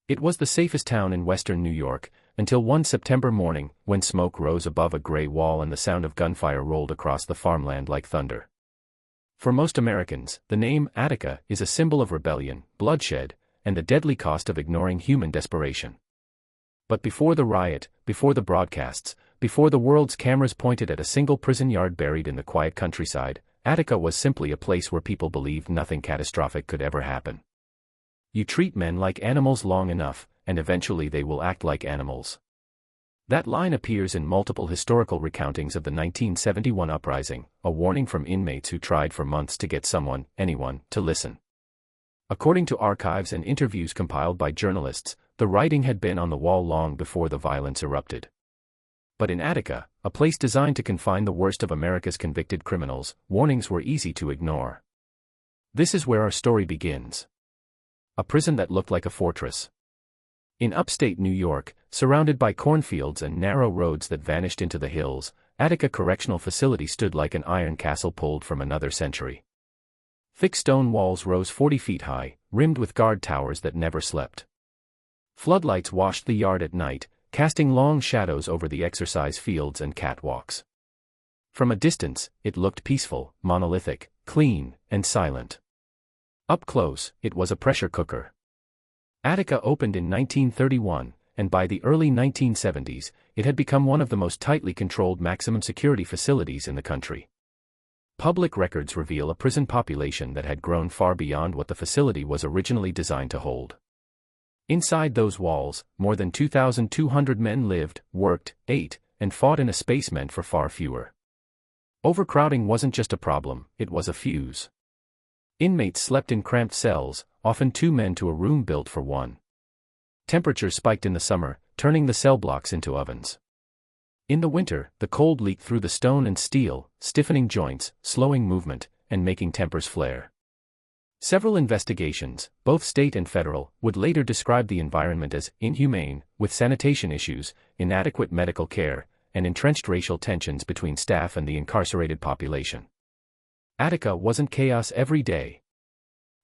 It was the safest town in western New York, until one September morning, when smoke rose above a gray wall and the sound of gunfire rolled across the farmland like thunder. For most Americans, the name Attica is a symbol of rebellion, bloodshed, and the deadly cost of ignoring human desperation. But before the riot, before the broadcasts, before the world's cameras pointed at a single prison yard buried in the quiet countryside, Attica was simply a place where people believed nothing catastrophic could ever happen. You treat men like animals long enough, and eventually they will act like animals. That line appears in multiple historical recountings of the 1971 uprising, a warning from inmates who tried for months to get someone, anyone, to listen. According to archives and interviews compiled by journalists, the writing had been on the wall long before the violence erupted. But in Attica, a place designed to confine the worst of America's convicted criminals, warnings were easy to ignore. This is where our story begins. A prison that looked like a fortress. In upstate New York, surrounded by cornfields and narrow roads that vanished into the hills, Attica Correctional Facility stood like an iron castle pulled from another century. Thick stone walls rose 40 feet high, rimmed with guard towers that never slept. Floodlights washed the yard at night, casting long shadows over the exercise fields and catwalks. From a distance, it looked peaceful, monolithic, clean, and silent. Up close, it was a pressure cooker. Attica opened in 1931, and by the early 1970s, it had become one of the most tightly controlled maximum security facilities in the country. Public records reveal a prison population that had grown far beyond what the facility was originally designed to hold. Inside those walls, more than 2,200 men lived, worked, ate, and fought in a space meant for far fewer. Overcrowding wasn't just a problem, it was a fuse. Inmates slept in cramped cells, often 2 men to a room built for 1. Temperatures spiked in the summer, turning the cell blocks into ovens. In the winter, the cold leaked through the stone and steel, stiffening joints, slowing movement, and making tempers flare. Several investigations, both state and federal, would later describe the environment as inhumane, with sanitation issues, inadequate medical care, and entrenched racial tensions between staff and the incarcerated population. Attica wasn't chaos every day.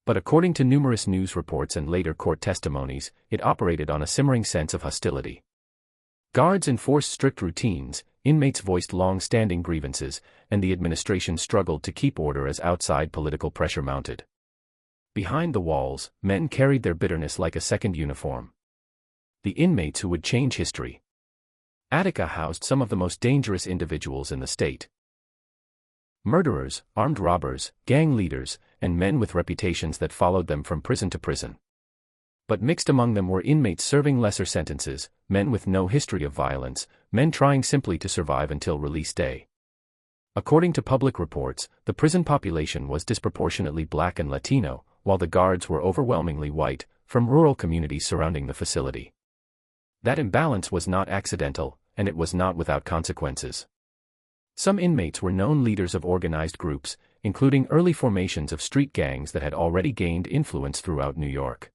But according to numerous news reports and later court testimonies, it operated on a simmering sense of hostility. Guards enforced strict routines, inmates voiced long-standing grievances, and the administration struggled to keep order as outside political pressure mounted. Behind the walls, men carried their bitterness like a second uniform. The inmates who would change history. Attica housed some of the most dangerous individuals in the state. Murderers, armed robbers, gang leaders, and men with reputations that followed them from prison to prison. But mixed among them were inmates serving lesser sentences, men with no history of violence, men trying simply to survive until release day. According to public reports, the prison population was disproportionately Black and Latino, while the guards were overwhelmingly white, from rural communities surrounding the facility. That imbalance was not accidental, and it was not without consequences. Some inmates were known leaders of organized groups, including early formations of street gangs that had already gained influence throughout New York.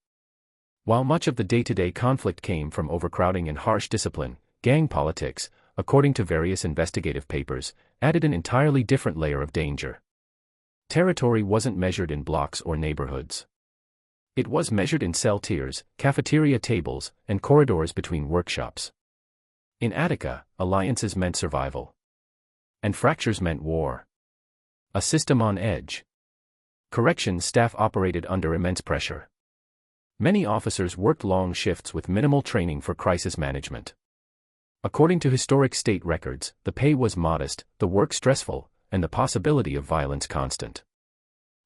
While much of the day-to-day conflict came from overcrowding and harsh discipline, gang politics, according to various investigative papers, added an entirely different layer of danger. Territory wasn't measured in blocks or neighborhoods. It was measured in cell tiers, cafeteria tables, and corridors between workshops. In Attica, alliances meant survival. And fractures meant war. A system on edge. Corrections staff operated under immense pressure. Many officers worked long shifts with minimal training for crisis management. According to historic state records, the pay was modest, the work stressful, and the possibility of violence constant.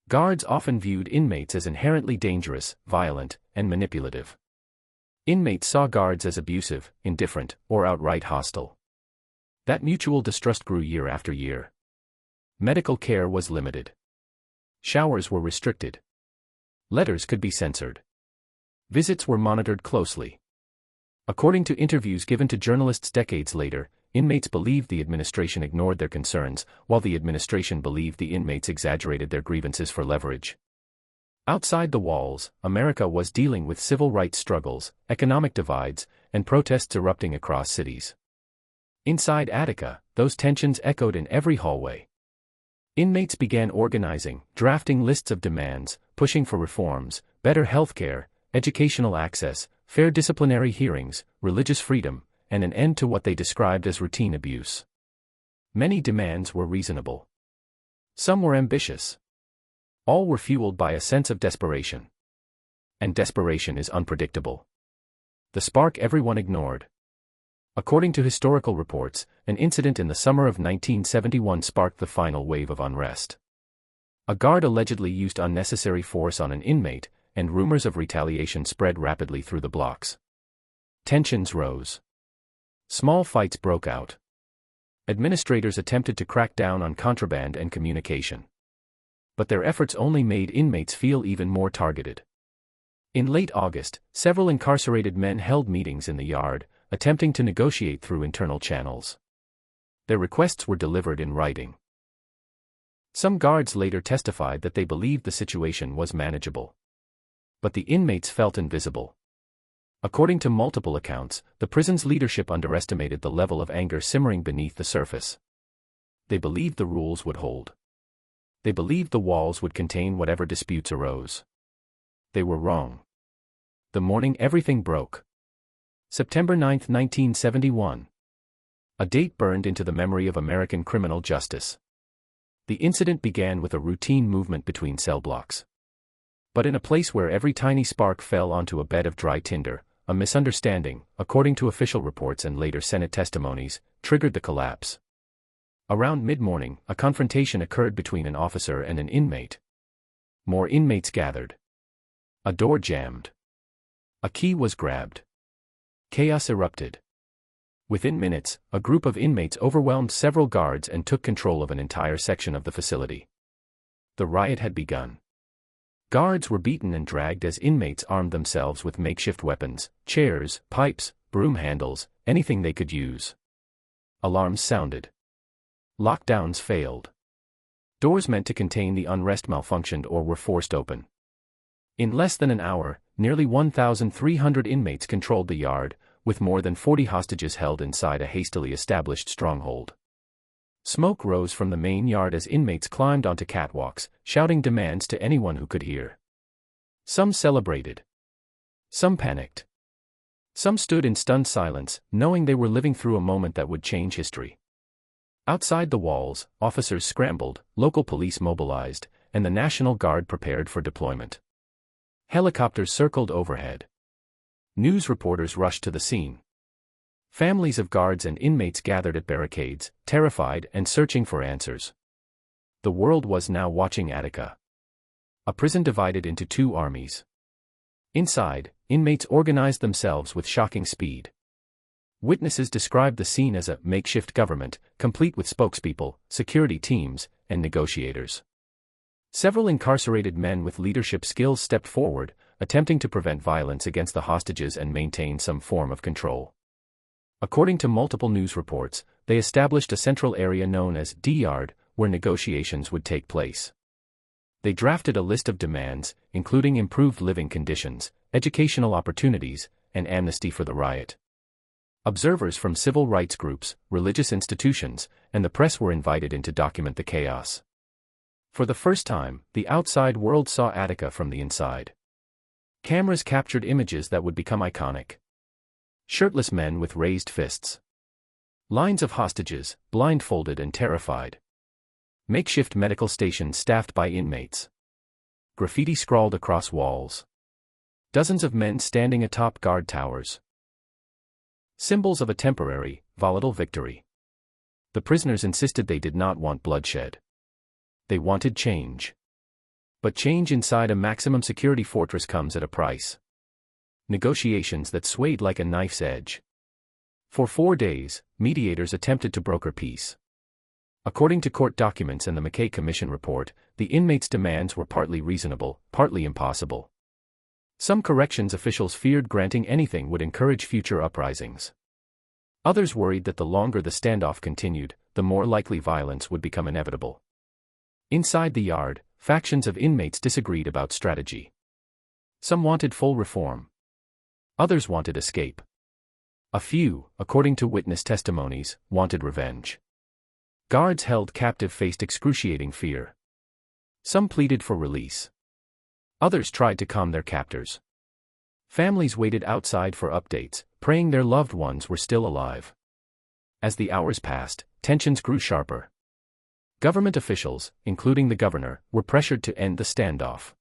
Guards often viewed inmates as inherently dangerous, violent, and manipulative. Inmates saw guards as abusive, indifferent, or outright hostile. That mutual distrust grew year after year. Medical care was limited. Showers were restricted. Letters could be censored. Visits were monitored closely. According to interviews given to journalists decades later, inmates believed the administration ignored their concerns, while the administration believed the inmates exaggerated their grievances for leverage. Outside the walls, America was dealing with civil rights struggles, economic divides, and protests erupting across cities. Inside Attica, those tensions echoed in every hallway. Inmates began organizing, drafting lists of demands, pushing for reforms, better healthcare, educational access, fair disciplinary hearings, religious freedom, and an end to what they described as routine abuse. Many demands were reasonable. Some were ambitious. All were fueled by a sense of desperation. And desperation is unpredictable. The spark everyone ignored. According to historical reports, an incident in the summer of 1971 sparked the final wave of unrest. A guard allegedly used unnecessary force on an inmate, and rumors of retaliation spread rapidly through the blocks. Tensions rose. Small fights broke out. Administrators attempted to crack down on contraband and communication. But their efforts only made inmates feel even more targeted. In late August, several incarcerated men held meetings in the yard, attempting to negotiate through internal channels. Their requests were delivered in writing. Some guards later testified that they believed the situation was manageable. But the inmates felt invisible. According to multiple accounts, the prison's leadership underestimated the level of anger simmering beneath the surface. They believed the rules would hold. They believed the walls would contain whatever disputes arose. They were wrong. The morning everything broke. September 9, 1971. A date burned into the memory of American criminal justice. The incident began with a routine movement between cell blocks. But in a place where every tiny spark fell onto a bed of dry tinder, a misunderstanding, according to official reports and later Senate testimonies, triggered the collapse. Around mid-morning, a confrontation occurred between an officer and an inmate. More inmates gathered. A door jammed. A key was grabbed. Chaos erupted. Within minutes, a group of inmates overwhelmed several guards and took control of an entire section of the facility. The riot had begun. Guards were beaten and dragged as inmates armed themselves with makeshift weapons, chairs, pipes, broom handles, anything they could use. Alarms sounded. Lockdowns failed. Doors meant to contain the unrest malfunctioned or were forced open. In less than an hour, nearly 1,300 inmates controlled the yard, with more than 40 hostages held inside a hastily established stronghold. Smoke rose from the main yard as inmates climbed onto catwalks, shouting demands to anyone who could hear. Some celebrated. Some panicked. Some stood in stunned silence, knowing they were living through a moment that would change history. Outside the walls, officers scrambled, local police mobilized, and the National Guard prepared for deployment. Helicopters circled overhead. News reporters rushed to the scene. Families of guards and inmates gathered at barricades, terrified and searching for answers. The world was now watching Attica. A prison divided into two armies. Inside, inmates organized themselves with shocking speed. Witnesses described the scene as a makeshift government, complete with spokespeople, security teams, and negotiators. Several incarcerated men with leadership skills stepped forward, attempting to prevent violence against the hostages and maintain some form of control. According to multiple news reports, they established a central area known as D-Yard, where negotiations would take place. They drafted a list of demands, including improved living conditions, educational opportunities, and amnesty for the riot. Observers from civil rights groups, religious institutions, and the press were invited in to document the chaos. For the first time, the outside world saw Attica from the inside. Cameras captured images that would become iconic. Shirtless men with raised fists. Lines of hostages, blindfolded and terrified. Makeshift medical stations staffed by inmates. Graffiti scrawled across walls. Dozens of men standing atop guard towers. Symbols of a temporary, volatile victory. The prisoners insisted they did not want bloodshed. They wanted change. But change inside a maximum security fortress comes at a price. Negotiations that swayed like a knife's edge. For 4 days, mediators attempted to broker peace. According to court documents and the McKay Commission report, the inmates' demands were partly reasonable, partly impossible. Some corrections officials feared granting anything would encourage future uprisings. Others worried that the longer the standoff continued, the more likely violence would become inevitable. Inside the yard, factions of inmates disagreed about strategy. Some wanted full reform. Others wanted escape. A few, according to witness testimonies, wanted revenge. Guards held captive faced excruciating fear. Some pleaded for release. Others tried to calm their captors. Families waited outside for updates, praying their loved ones were still alive. As the hours passed, tensions grew sharper. Government officials, including the governor, were pressured to end the standoff.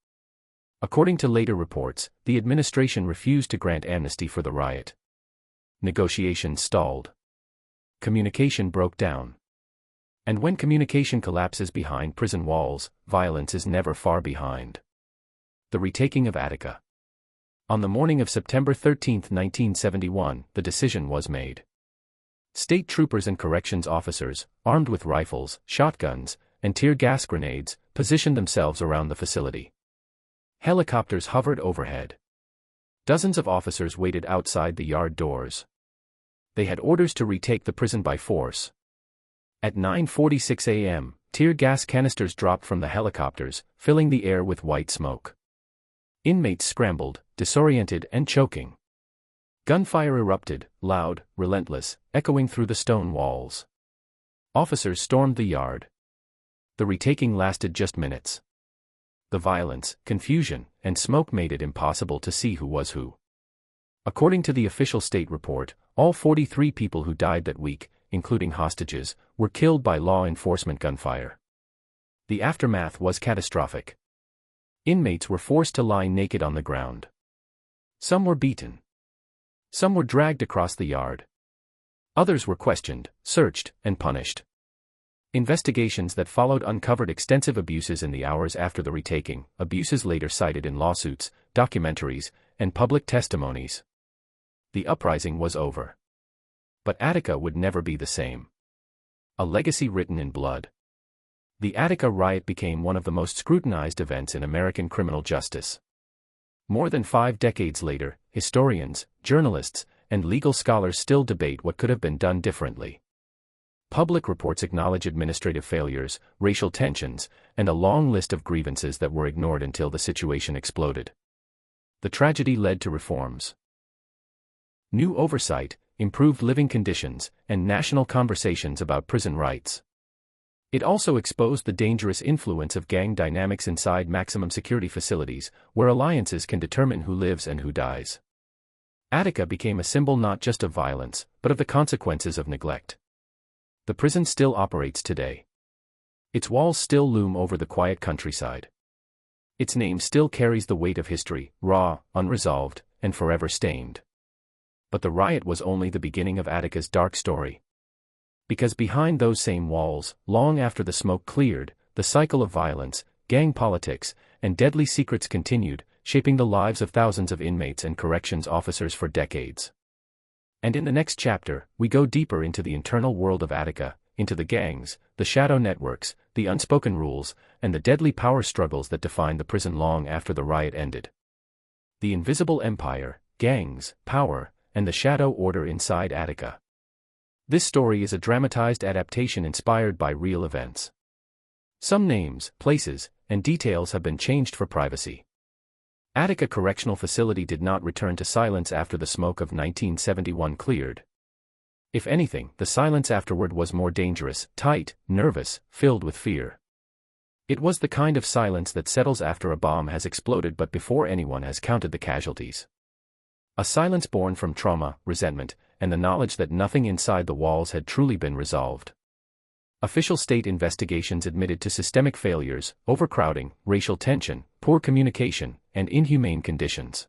According to later reports, the administration refused to grant amnesty for the riot. Negotiations stalled. Communication broke down. And when communication collapses behind prison walls, violence is never far behind. The retaking of Attica. On the morning of September 13, 1971, the decision was made. State troopers and corrections officers, armed with rifles, shotguns, and tear gas grenades, positioned themselves around the facility. Helicopters hovered overhead. Dozens of officers waited outside the yard doors. They had orders to retake the prison by force. At 9:46 a.m., tear gas canisters dropped from the helicopters, filling the air with white smoke. Inmates scrambled, disoriented and choking. Gunfire erupted, loud, relentless, echoing through the stone walls. Officers stormed the yard. The retaking lasted just minutes. The violence, confusion, and smoke made it impossible to see who was who. According to the official state report, all 43 people who died that week, including hostages, were killed by law enforcement gunfire. The aftermath was catastrophic. Inmates were forced to lie naked on the ground. Some were beaten. Some were dragged across the yard. Others were questioned, searched, and punished. Investigations that followed uncovered extensive abuses in the hours after the retaking, abuses later cited in lawsuits, documentaries, and public testimonies. The uprising was over. But Attica would never be the same. A legacy written in blood. The Attica riot became one of the most scrutinized events in American criminal justice. More than 5 decades later, historians, journalists, and legal scholars still debate what could have been done differently. Public reports acknowledge administrative failures, racial tensions, and a long list of grievances that were ignored until the situation exploded. The tragedy led to reforms. New oversight, improved living conditions, and national conversations about prison rights. It also exposed the dangerous influence of gang dynamics inside maximum security facilities, where alliances can determine who lives and who dies. Attica became a symbol not just of violence, but of the consequences of neglect. The prison still operates today. Its walls still loom over the quiet countryside. Its name still carries the weight of history, raw, unresolved, and forever stained. But the riot was only the beginning of Attica's dark story. Because behind those same walls, long after the smoke cleared, the cycle of violence, gang politics, and deadly secrets continued, shaping the lives of thousands of inmates and corrections officers for decades. And in the next chapter, we go deeper into the internal world of Attica, into the gangs, the shadow networks, the unspoken rules, and the deadly power struggles that defined the prison long after the riot ended. The invisible empire, gangs, power, and the shadow order inside Attica. This story is a dramatized adaptation inspired by real events. Some names, places, and details have been changed for privacy. Attica Correctional Facility did not return to silence after the smoke of 1971 cleared. If anything, the silence afterward was more dangerous, tight, nervous, filled with fear. It was the kind of silence that settles after a bomb has exploded but before anyone has counted the casualties. A silence born from trauma, resentment, and the knowledge that nothing inside the walls had truly been resolved. Official state investigations admitted to systemic failures, overcrowding, racial tension, poor communication, and inhumane conditions.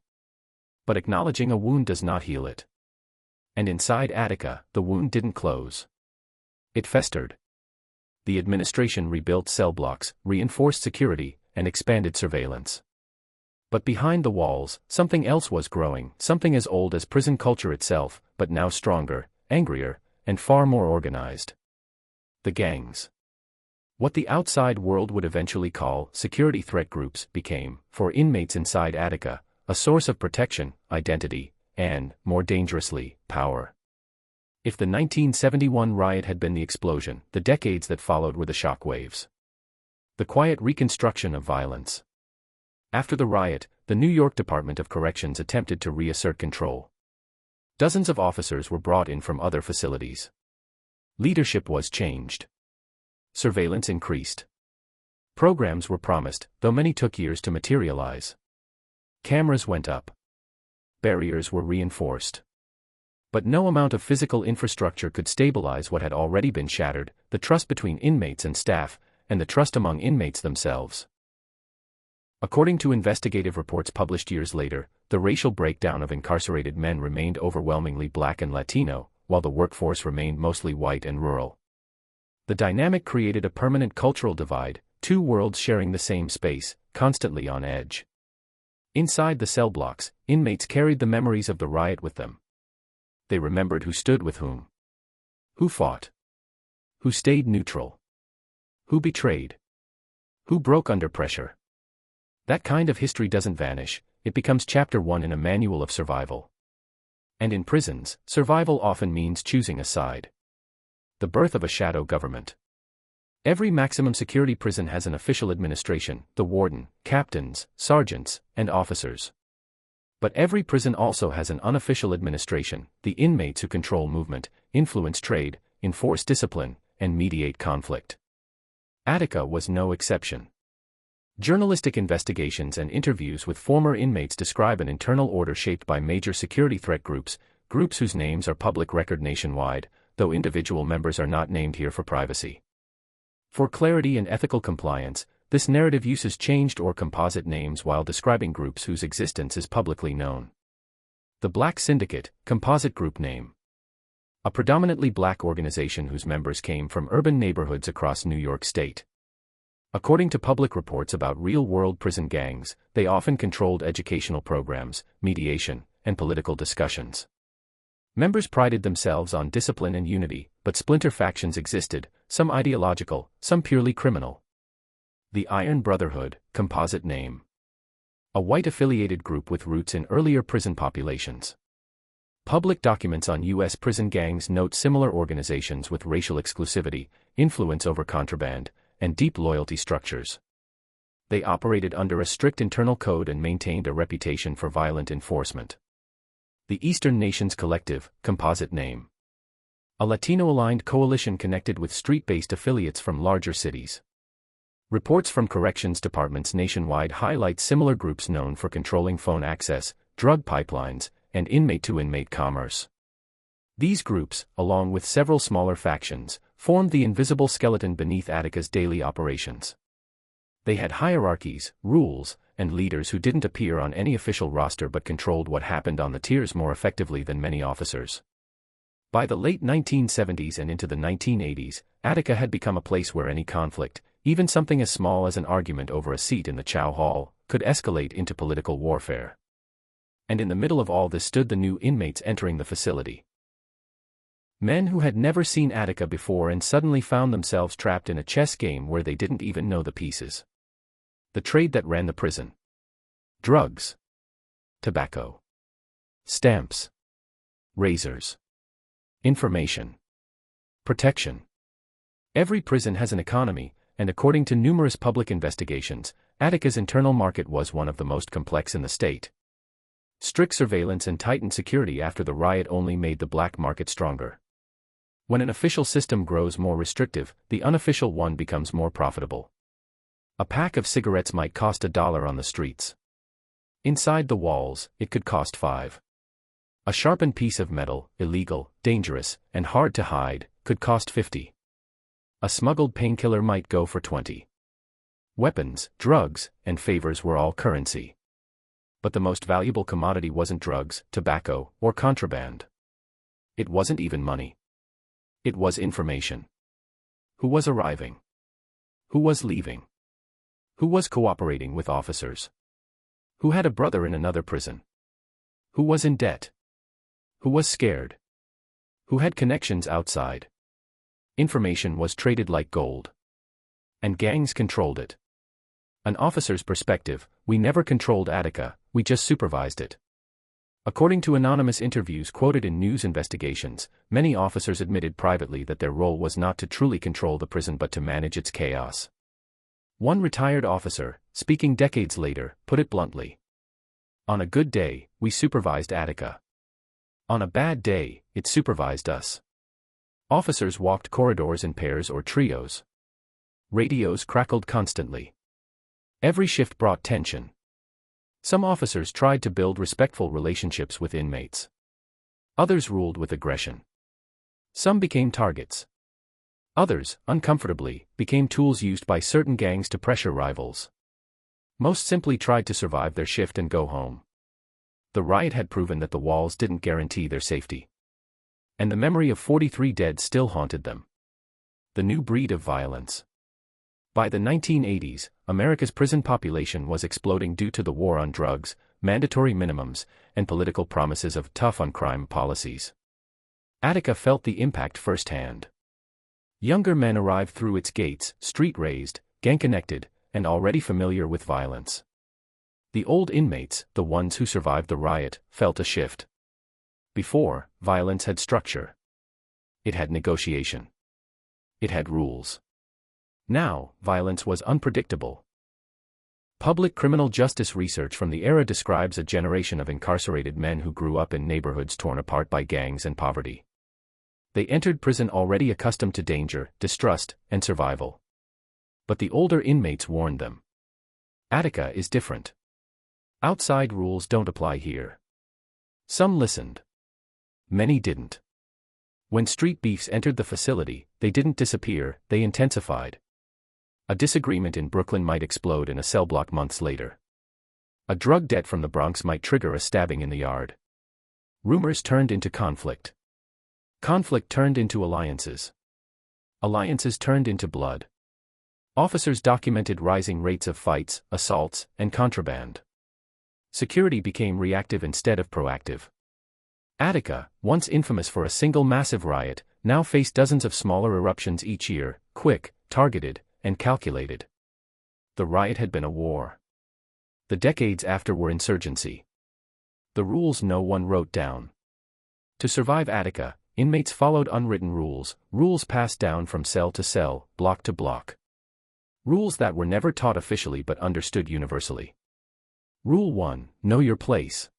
But acknowledging a wound does not heal it. And inside Attica, the wound didn't close. It festered. The administration rebuilt cell blocks, reinforced security, and expanded surveillance. But behind the walls, something else was growing, something as old as prison culture itself, but now stronger, angrier, and far more organized. The gangs. What the outside world would eventually call security threat groups became, for inmates inside Attica, a source of protection, identity, and, more dangerously, power. If the 1971 riot had been the explosion, the decades that followed were the shock waves. The quiet reconstruction of violence. After the riot, the New York Department of Corrections attempted to reassert control. Dozens of officers were brought in from other facilities. Leadership was changed. Surveillance increased. Programs were promised, though many took years to materialize. Cameras went up. barriers were reinforced. But no amount of physical infrastructure could stabilize what had already been shattered: the trust between inmates and staff, and the trust among inmates themselves. According to investigative reports published years later, the racial breakdown of incarcerated men remained overwhelmingly Black and Latino, while the workforce remained mostly white and rural. The dynamic created a permanent cultural divide, two worlds sharing the same space, constantly on edge. Inside the cell blocks, inmates carried the memories of the riot with them. They remembered who stood with whom, who fought, who stayed neutral, who betrayed, who broke under pressure. That kind of history doesn't vanish, it becomes chapter 1 in a manual of survival. And in prisons, survival often means choosing a side. The birth of a shadow government. Every maximum security prison has an official administration: the warden, captains, sergeants, and officers. But every prison also has an unofficial administration: the inmates who control movement, influence trade, enforce discipline, and mediate conflict. Attica was no exception. Journalistic investigations and interviews with former inmates describe an internal order shaped by major security threat groups whose names are public record nationwide, though individual members are not named here for privacy. For clarity and ethical compliance, this narrative uses changed or composite names while describing groups whose existence is publicly known. The Black Syndicate, composite group name. A predominantly Black organization whose members came from urban neighborhoods across New York State. According to public reports about real-world prison gangs, they often controlled educational programs, mediation, and political discussions. Members prided themselves on discipline and unity, but splinter factions existed, some ideological, some purely criminal. The Aryan Brotherhood, composite name. A white-affiliated group with roots in earlier prison populations. Public documents on U.S. prison gangs note similar organizations with racial exclusivity, influence over contraband, and deep loyalty structures. They operated under a strict internal code and maintained a reputation for violent enforcement. The Eastern Nations Collective, composite name. A Latino-aligned coalition connected with street-based affiliates from larger cities. Reports from corrections departments nationwide highlight similar groups known for controlling phone access, drug pipelines, and inmate-to-inmate commerce. These groups, along with several smaller factions, formed the invisible skeleton beneath Attica's daily operations. They had hierarchies, rules, and leaders who didn't appear on any official roster but controlled what happened on the tiers more effectively than many officers. By the late 1970s and into the 1980s, Attica had become a place where any conflict, even something as small as an argument over a seat in the chow hall, could escalate into political warfare. And in the middle of all this stood the new inmates entering the facility. Men who had never seen Attica before and suddenly found themselves trapped in a chess game where they didn't even know the pieces. The trade that ran the prison. Drugs. Tobacco. Stamps. Razors. Information. Protection. Every prison has an economy, and according to numerous public investigations, Attica's internal market was one of the most complex in the state. Strict surveillance and tightened security after the riot only made the black market stronger. When an official system grows more restrictive, the unofficial one becomes more profitable. A pack of cigarettes might cost $1 on the streets. Inside the walls, it could cost $5. A sharpened piece of metal, illegal, dangerous, and hard to hide, could cost $50. A smuggled painkiller might go for $20. Weapons, drugs, and favors were all currency. But the most valuable commodity wasn't drugs, tobacco, or contraband. It wasn't even money. It was information. Who was arriving? Who was leaving? Who was cooperating with officers? Who had a brother in another prison? Who was in debt? Who was scared? Who had connections outside? Information was traded like gold. And gangs controlled it. An officer's perspective: we never controlled Attica, we just supervised it. According to anonymous interviews quoted in news investigations, many officers admitted privately that their role was not to truly control the prison but to manage its chaos. One retired officer, speaking decades later, put it bluntly. On a good day, we supervised Attica. On a bad day, it supervised us. Officers walked corridors in pairs or trios. Radios crackled constantly. Every shift brought tension. Some officers tried to build respectful relationships with inmates. Others ruled with aggression. Some became targets. Others, uncomfortably, became tools used by certain gangs to pressure rivals. Most simply tried to survive their shift and go home. The riot had proven that the walls didn't guarantee their safety. And the memory of 43 dead still haunted them. The new breed of violence. By the 1980s, America's prison population was exploding due to the war on drugs, mandatory minimums, and political promises of tough-on-crime policies. Attica felt the impact firsthand. Younger men arrived through its gates, street-raised, gang-connected, and already familiar with violence. The old inmates, the ones who survived the riot, felt a shift. Before, violence had structure. It had negotiation. It had rules. Now, violence was unpredictable. Public criminal justice research from the era describes a generation of incarcerated men who grew up in neighborhoods torn apart by gangs and poverty. They entered prison already accustomed to danger, distrust, and survival. But the older inmates warned them. Attica is different. Outside rules don't apply here. Some listened. Many didn't. When street beefs entered the facility, they didn't disappear, they intensified. A disagreement in Brooklyn might explode in a cell block months later. A drug debt from the Bronx might trigger a stabbing in the yard. Rumors turned into conflict. Conflict turned into alliances. Alliances turned into blood. Officers documented rising rates of fights, assaults, and contraband. Security became reactive instead of proactive. Attica, once infamous for a single massive riot, now faced dozens of smaller eruptions each year, quick, targeted, and calculated. The riot had been a war. The decades after were insurgency. The rules no one wrote down. To survive Attica, inmates followed unwritten rules, rules passed down from cell to cell, block to block. Rules that were never taught officially but understood universally. Rule 1: Know your place.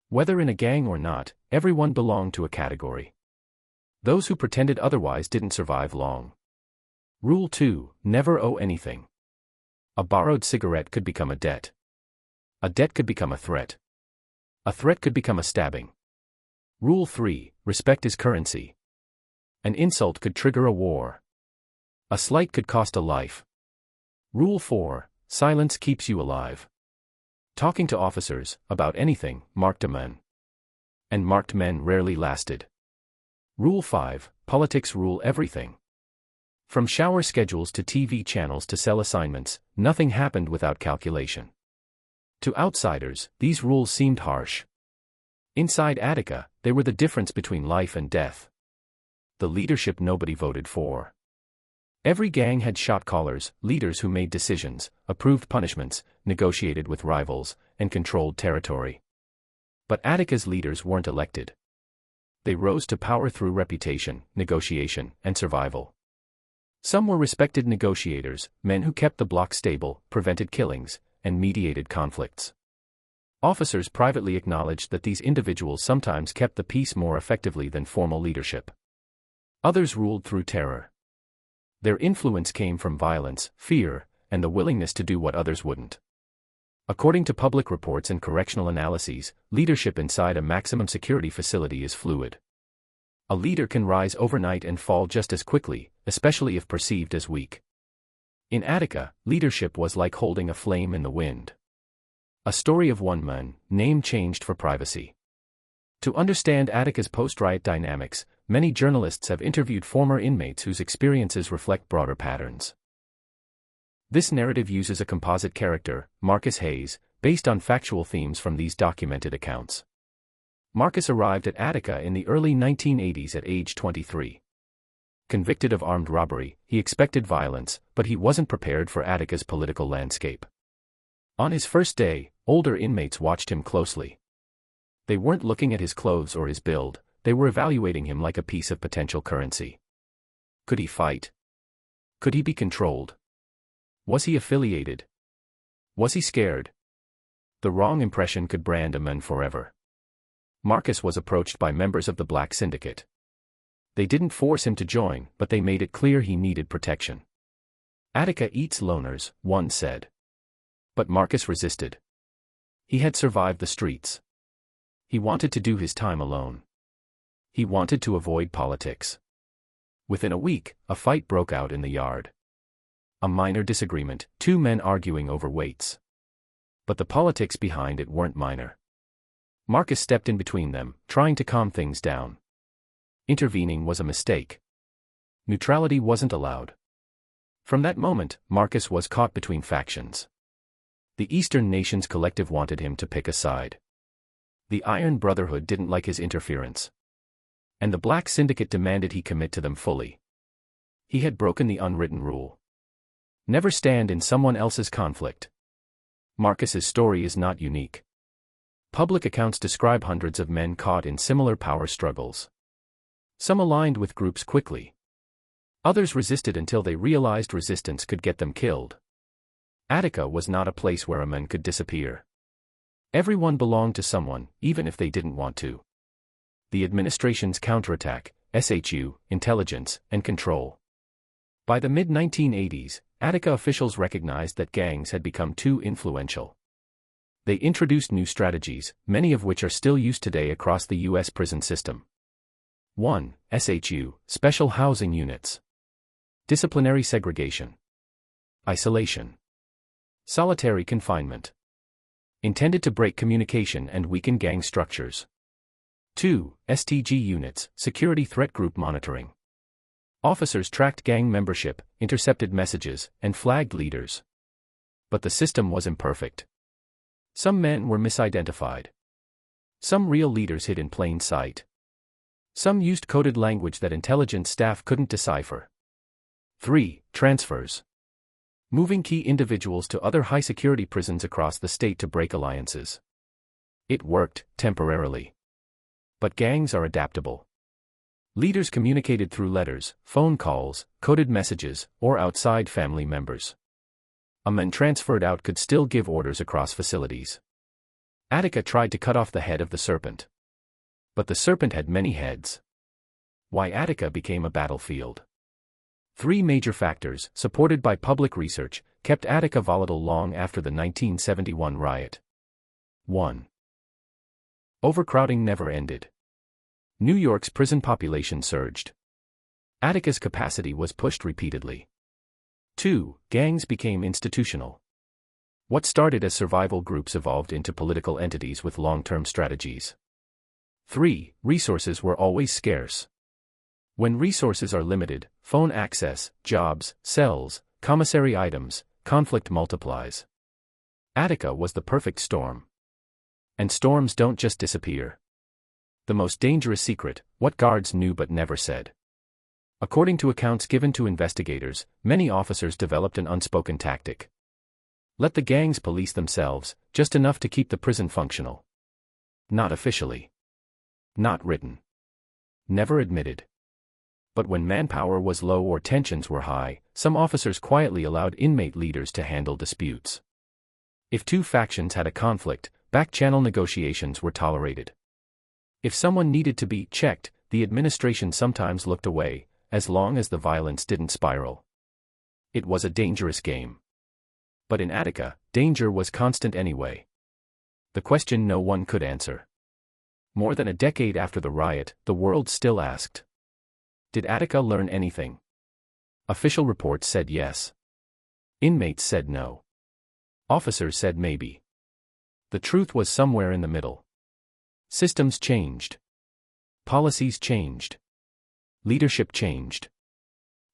Whether in a gang or not, everyone belonged to a category. Those who pretended otherwise didn't survive long. Rule 2: Never owe anything. A borrowed cigarette could become a debt. A debt could become a threat. A threat could become a stabbing. Rule 3: Respect is currency. An insult could trigger a war. A slight could cost a life. Rule 4: Silence keeps you alive. Talking to officers, about anything, marked a man. And marked men rarely lasted. Rule 5: Politics rule everything. From shower schedules to TV channels to cell assignments, nothing happened without calculation. To outsiders, these rules seemed harsh. Inside Attica, they were the difference between life and death. The leadership nobody voted for. Every gang had shot callers, leaders who made decisions, approved punishments, negotiated with rivals, and controlled territory. But Attica's leaders weren't elected. They rose to power through reputation, negotiation, and survival. Some were respected negotiators, men who kept the block stable, prevented killings, and mediated conflicts. Officers privately acknowledged that these individuals sometimes kept the peace more effectively than formal leadership. Others ruled through terror. Their influence came from violence, fear, and the willingness to do what others wouldn't. According to public reports and correctional analyses, leadership inside a maximum security facility is fluid. A leader can rise overnight and fall just as quickly, especially if perceived as weak. In Attica, leadership was like holding a flame in the wind. A story of one man, name changed for privacy. To understand Attica's post-riot dynamics, many journalists have interviewed former inmates whose experiences reflect broader patterns. This narrative uses a composite character, Marcus Hayes, based on factual themes from these documented accounts. Marcus arrived at Attica in the early 1980s at age 23. Convicted of armed robbery, he expected violence, but he wasn't prepared for Attica's political landscape. On his first day, older inmates watched him closely. They weren't looking at his clothes or his build, they were evaluating him like a piece of potential currency. Could he fight? Could he be controlled? Was he affiliated? Was he scared? The wrong impression could brand a man forever. Marcus was approached by members of the Black Syndicate. They didn't force him to join, but they made it clear he needed protection. Attica eats loners, one said. But Marcus resisted. He had survived the streets. He wanted to do his time alone. He wanted to avoid politics. Within a week, a fight broke out in the yard. A minor disagreement, two men arguing over weights. But the politics behind it weren't minor. Marcus stepped in between them, trying to calm things down. Intervening was a mistake. Neutrality wasn't allowed. From that moment, Marcus was caught between factions. The Eastern nations collective wanted him to pick a side. The Aryan Brotherhood didn't like his interference. And the Black Syndicate demanded he commit to them fully. He had broken the unwritten rule. Never stand in someone else's conflict. Marcus's story is not unique. Public accounts describe hundreds of men caught in similar power struggles. Some aligned with groups quickly. Others resisted until they realized resistance could get them killed. Attica was not a place where a man could disappear. Everyone belonged to someone, even if they didn't want to. The administration's counterattack, SHU, intelligence, and control. By the mid-1980s, Attica officials recognized that gangs had become too influential. They introduced new strategies, many of which are still used today across the U.S. prison system. 1. SHU, Special Housing Units. Disciplinary segregation. Isolation. Solitary confinement. Intended to break communication and weaken gang structures. 2. STG units, Security Threat Group Monitoring. Officers tracked gang membership, intercepted messages, and flagged leaders. But the system was imperfect. Some men were misidentified. Some real leaders hid in plain sight. Some used coded language that intelligence staff couldn't decipher. 3. Transfers. Moving key individuals to other high-security prisons across the state to break alliances. It worked, temporarily. But gangs are adaptable. Leaders communicated through letters, phone calls, coded messages, or outside family members. A man transferred out could still give orders across facilities. Attica tried to cut off the head of the serpent. But the serpent had many heads. Why Attica became a battlefield. 3 major factors, supported by public research, kept Attica volatile long after the 1971 riot. 1. Overcrowding never ended. New York's prison population surged. Attica's capacity was pushed repeatedly. 2. Gangs became institutional. What started as survival groups evolved into political entities with long-term strategies. 3. Resources were always scarce. When resources are limited, phone access, jobs, cells, commissary items, conflict multiplies. Attica was the perfect storm. And storms don't just disappear. The most dangerous secret, what guards knew but never said. According to accounts given to investigators, many officers developed an unspoken tactic. Let the gangs police themselves, just enough to keep the prison functional. Not officially. Not written. Never admitted. But when manpower was low or tensions were high, some officers quietly allowed inmate leaders to handle disputes. If 2 factions had a conflict, back-channel negotiations were tolerated. If someone needed to be checked, the administration sometimes looked away, as long as the violence didn't spiral. It was a dangerous game. But in Attica, danger was constant anyway. The question no one could answer. More than a decade after the riot, the world still asked. Did Attica learn anything? Official reports said yes. Inmates said no. Officers said maybe. The truth was somewhere in the middle. Systems changed. Policies changed. Leadership changed.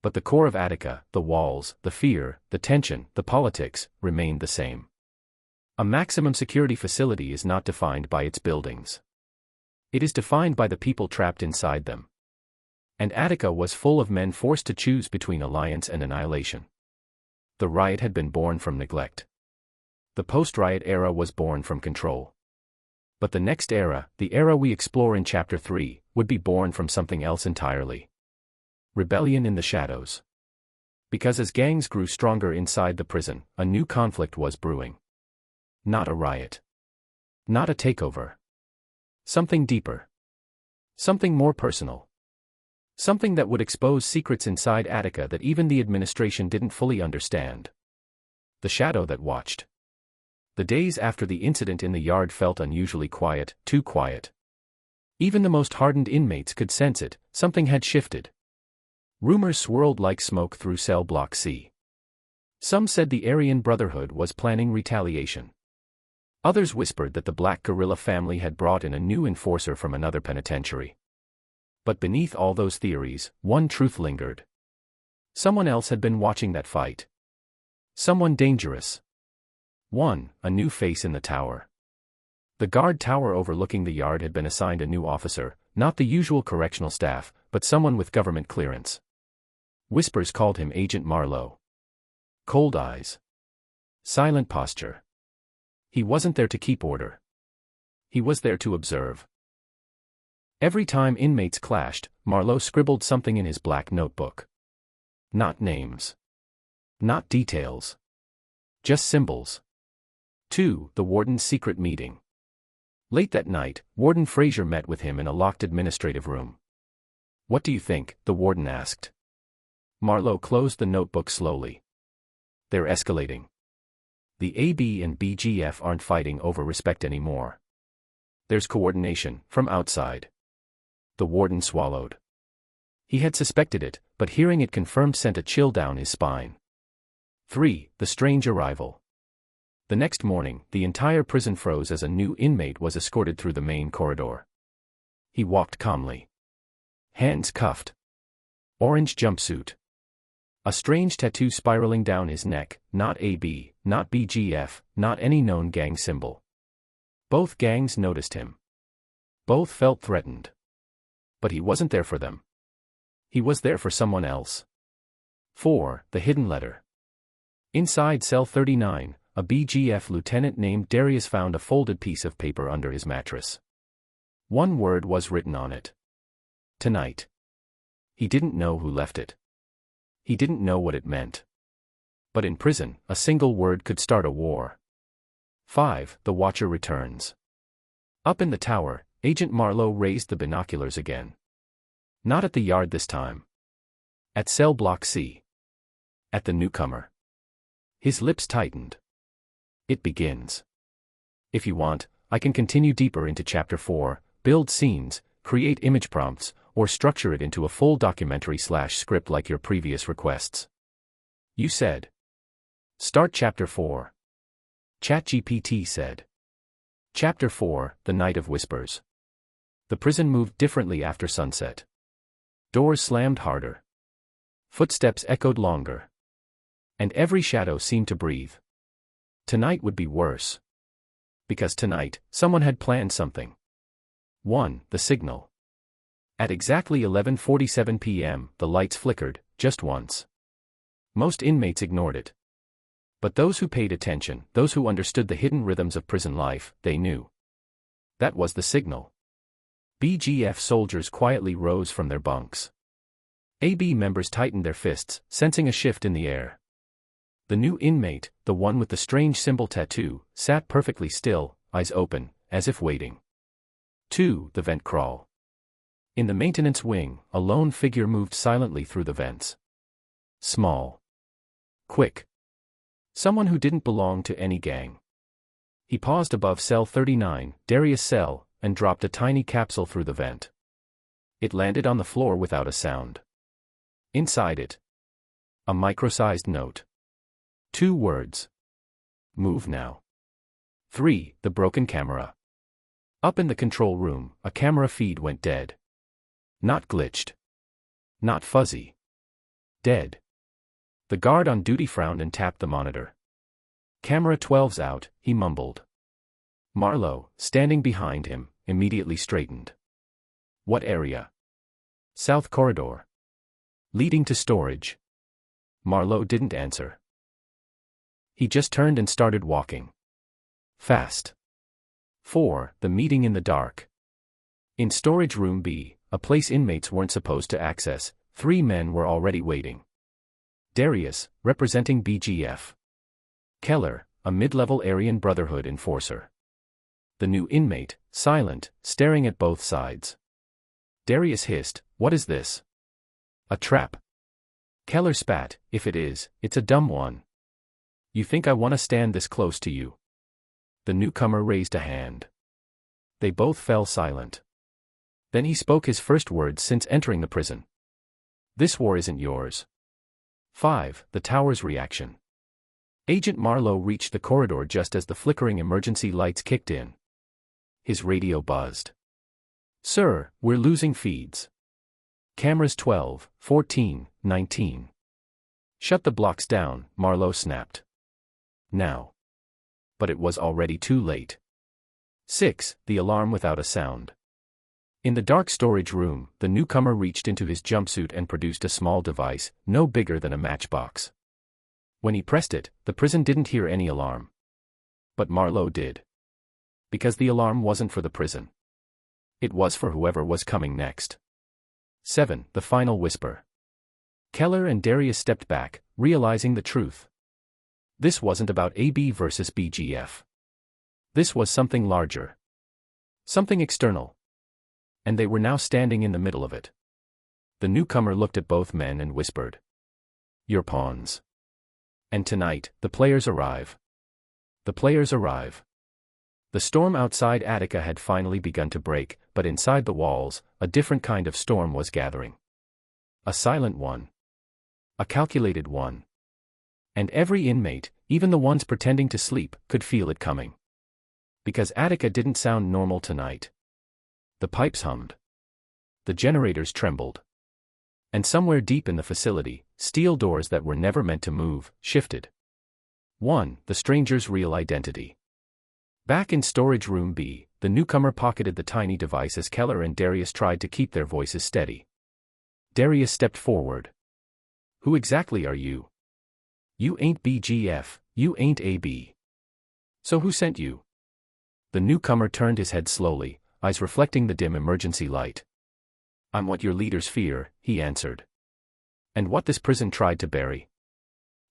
But the core of Attica, the walls, the fear, the tension, the politics, remained the same. A maximum security facility is not defined by its buildings. It is defined by the people trapped inside them. And Attica was full of men forced to choose between alliance and annihilation. The riot had been born from neglect. The post-riot era was born from control. But the next era, the era we explore in Chapter 3, would be born from something else entirely. Rebellion in the shadows. Because as gangs grew stronger inside the prison, a new conflict was brewing. Not a riot. Not a takeover. Something deeper. Something more personal. Something that would expose secrets inside Attica that even the administration didn't fully understand. The shadow that watched. The days after the incident in the yard felt unusually quiet, too quiet. Even the most hardened inmates could sense it, something had shifted. Rumors swirled like smoke through cell block C. Some said the Aryan Brotherhood was planning retaliation. Others whispered that the Black Guerrilla Family had brought in a new enforcer from another penitentiary. But beneath all those theories, one truth lingered. Someone else had been watching that fight. Someone dangerous. A new face in the tower. The guard tower overlooking the yard had been assigned a new officer, not the usual correctional staff, but someone with government clearance. Whispers called him Agent Marlowe. Cold eyes. Silent posture. He wasn't there to keep order. He was there to observe. Every time inmates clashed, Marlowe scribbled something in his black notebook. Not names. Not details. Just symbols. 2. The warden's secret meeting. Late that night, Warden Fraser met with him in a locked administrative room. "What do you think?" the warden asked. Marlowe closed the notebook slowly. "They're escalating. The AB and BGF aren't fighting over respect anymore. There's coordination, from outside." The warden swallowed. He had suspected it, but hearing it confirmed sent a chill down his spine. 3. The strange arrival. The next morning, the entire prison froze as a new inmate was escorted through the main corridor. He walked calmly. Hands cuffed. Orange jumpsuit. A strange tattoo spiraling down his neck, not AB, not BGF, not any known gang symbol. Both gangs noticed him. Both felt threatened. But he wasn't there for them. He was there for someone else. 4. The hidden letter. Inside cell 39, a BGF lieutenant named Darius found a folded piece of paper under his mattress. One word was written on it. Tonight. He didn't know who left it. He didn't know what it meant. But in prison, a single word could start a war. 5. The Watcher returns. Up in the tower, Agent Marlowe raised the binoculars again. Not at the yard this time. At cell block C. At the newcomer. His lips tightened. It begins. If you want, I can continue deeper into Chapter 4, build scenes, create image prompts, or structure it into a full documentary/script like your previous requests. You said. Start Chapter 4. ChatGPT said. Chapter 4, The Night of Whispers. The prison moved differently after sunset. Doors slammed harder. Footsteps echoed longer. And every shadow seemed to breathe. Tonight would be worse. Because tonight, someone had planned something. 1. The signal. At exactly 11:47 p.m., the lights flickered, just once. Most inmates ignored it. But those who paid attention, those who understood the hidden rhythms of prison life, they knew. That was the signal. BGF soldiers quietly rose from their bunks. AB members tightened their fists, sensing a shift in the air. The new inmate, the one with the strange symbol tattoo, sat perfectly still, eyes open, as if waiting. 2. The vent crawl. In the maintenance wing, a lone figure moved silently through the vents. Small. Quick. Someone who didn't belong to any gang. He paused above cell 39, Darius' cell, and dropped a tiny capsule through the vent. It landed on the floor without a sound. Inside it. A micro-sized note. 2 words. Move now. 3. The broken camera. Up in the control room, a camera feed went dead. Not glitched. Not fuzzy. Dead. The guard on duty frowned and tapped the monitor. Camera 12's out, he mumbled. Marlowe, standing behind him, immediately straightened. What area? South corridor. Leading to storage. Marlowe didn't answer. He just turned and started walking. Fast. 4. The meeting in the dark. In storage room B, a place inmates weren't supposed to access, 3 men were already waiting. Darius, representing BGF. Keller, a mid-level Aryan Brotherhood enforcer. The new inmate, silent, staring at both sides. Darius hissed, "What is this? A trap?" Keller spat, "If it is, it's a dumb one. You think I want to stand this close to you? The newcomer raised a hand. They both fell silent. Then he spoke his first words since entering the prison. "This war isn't yours." 5. The tower's reaction. Agent Marlowe reached the corridor just as the flickering emergency lights kicked in. His radio buzzed. "Sir, we're losing feeds. Cameras 12, 14, 19. Shut the blocks down," Marlowe snapped. "Now." But it was already too late. 6. The alarm without a sound. In the dark storage room, the newcomer reached into his jumpsuit and produced a small device, no bigger than a matchbox. When he pressed it, the prison didn't hear any alarm. But Marlowe did. Because the alarm wasn't for the prison. It was for whoever was coming next. 7. The final whisper. Keller and Darius stepped back, realizing the truth. This wasn't about AB versus BGF. This was something larger. Something external. And they were now standing in the middle of it. The newcomer looked at both men and whispered, "You're pawns. And tonight, the players arrive. The players arrive." The storm outside Attica had finally begun to break, but inside the walls, a different kind of storm was gathering. A silent one. A calculated one. And every inmate, even the ones pretending to sleep, could feel it coming. Because Attica didn't sound normal tonight. The pipes hummed. The generators trembled. And somewhere deep in the facility, steel doors that were never meant to move, shifted. 1. The stranger's real identity. Back in storage room B, the newcomer pocketed the tiny device as Keller and Darius tried to keep their voices steady. Darius stepped forward. "Who exactly are you? You ain't BGF, you ain't AB. So who sent you?" The newcomer turned his head slowly, eyes reflecting the dim emergency light. "I'm what your leaders fear," he answered. "And what this prison tried to bury."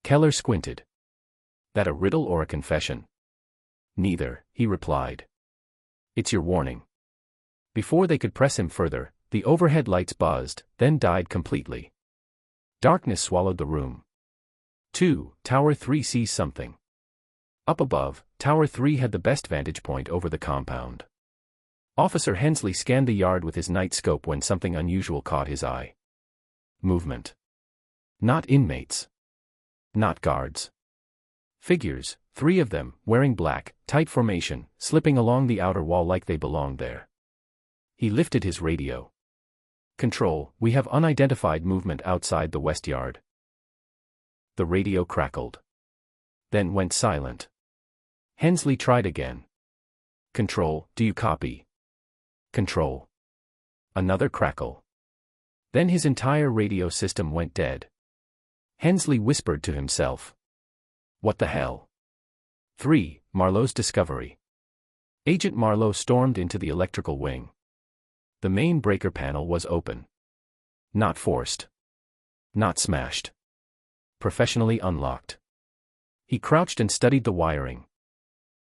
Keller squinted. "That a riddle or a confession?" "Neither," he replied. "It's your warning." Before they could press him further, the overhead lights buzzed, then died completely. Darkness swallowed the room. 2. Tower 3 sees something. Up above, Tower 3 had the best vantage point over the compound. Officer Hensley scanned the yard with his night scope when something unusual caught his eye. Movement. Not inmates. Not guards. Figures, 3 of them, wearing black, tight formation, slipping along the outer wall like they belonged there. He lifted his radio. "Control, we have unidentified movement outside the west yard." The radio crackled. Then went silent. Hensley tried again. "Control, do you copy?" "Control." Another crackle. Then his entire radio system went dead. Hensley whispered to himself. "What the hell?" 3. Marlowe's discovery. Agent Marlowe stormed into the electrical wing. The main breaker panel was open. Not forced. Not smashed. Professionally unlocked. He crouched and studied the wiring.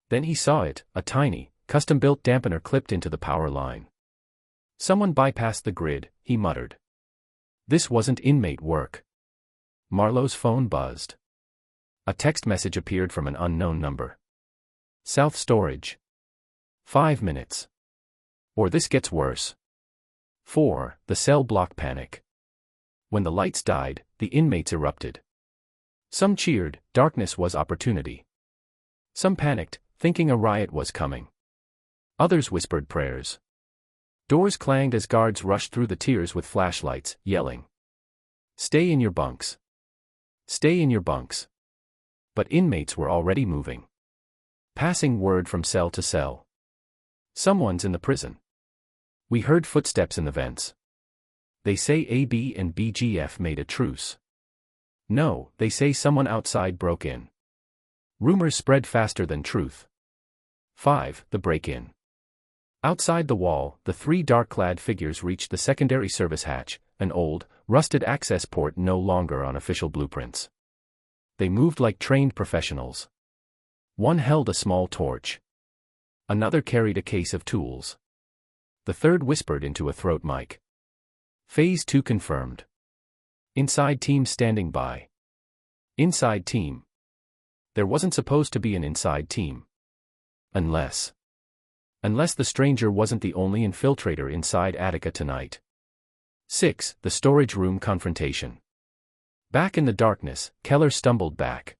Then he saw it, a tiny, custom-built dampener clipped into the power line. "Someone bypassed the grid," he muttered. This wasn't inmate work. Marlowe's phone buzzed. A text message appeared from an unknown number. "South Storage. 5 minutes. Or this gets worse." 4. The cell block panic. When the lights died, the inmates erupted. Some cheered, darkness was opportunity. Some panicked, thinking a riot was coming. Others whispered prayers. Doors clanged as guards rushed through the tiers with flashlights, yelling, "Stay in your bunks. Stay in your bunks." But inmates were already moving. Passing word from cell to cell. "Someone's in the prison. We heard footsteps in the vents. They say AB and BGF made a truce. No, they say someone outside broke in." Rumors spread faster than truth. 5. The break-in. Outside the wall, the 3 dark-clad figures reached the secondary service hatch, an old, rusted access port no longer on official blueprints. They moved like trained professionals. One held a small torch. Another carried a case of tools. The third whispered into a throat mic. "Phase 2 confirmed. Inside team standing by." Inside team. There wasn't supposed to be an inside team. Unless the stranger wasn't the only infiltrator inside Attica tonight. 6. The storage room confrontation. Back in the darkness, Keller stumbled back.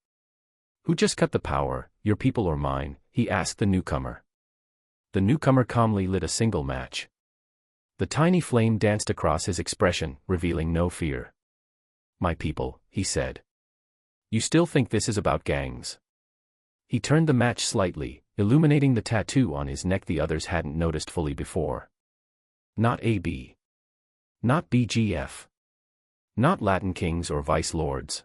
"Who just cut the power, your people or mine?" he asked the newcomer. The newcomer calmly lit a single match. The tiny flame danced across his expression, revealing no fear. "My people," he said. "You still think this is about gangs?" He turned the match slightly, illuminating the tattoo on his neck the others hadn't noticed fully before. Not AB. Not BGF. Not Latin kings or vice lords.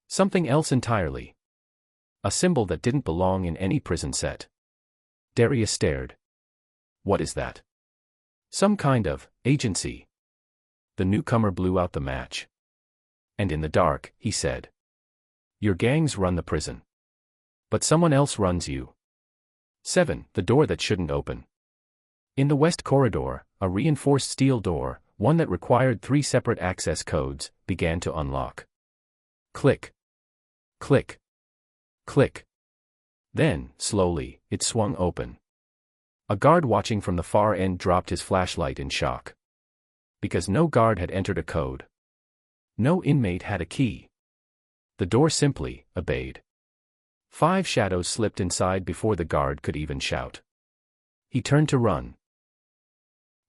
Something else entirely. A symbol that didn't belong in any prison set. Darius stared. "What is that?" "Some kind of agency." The newcomer blew out the match. "And in the dark," he said. "Your gangs run the prison. But someone else runs you." 7. The door that shouldn't open. In the west corridor, a reinforced steel door, one that required 3 separate access codes, began to unlock. Click. Click. Click. Then, slowly, it swung open. A guard watching from the far end dropped his flashlight in shock. Because no guard had entered a code. No inmate had a key. The door simply obeyed. 5 shadows slipped inside before the guard could even shout. He turned to run.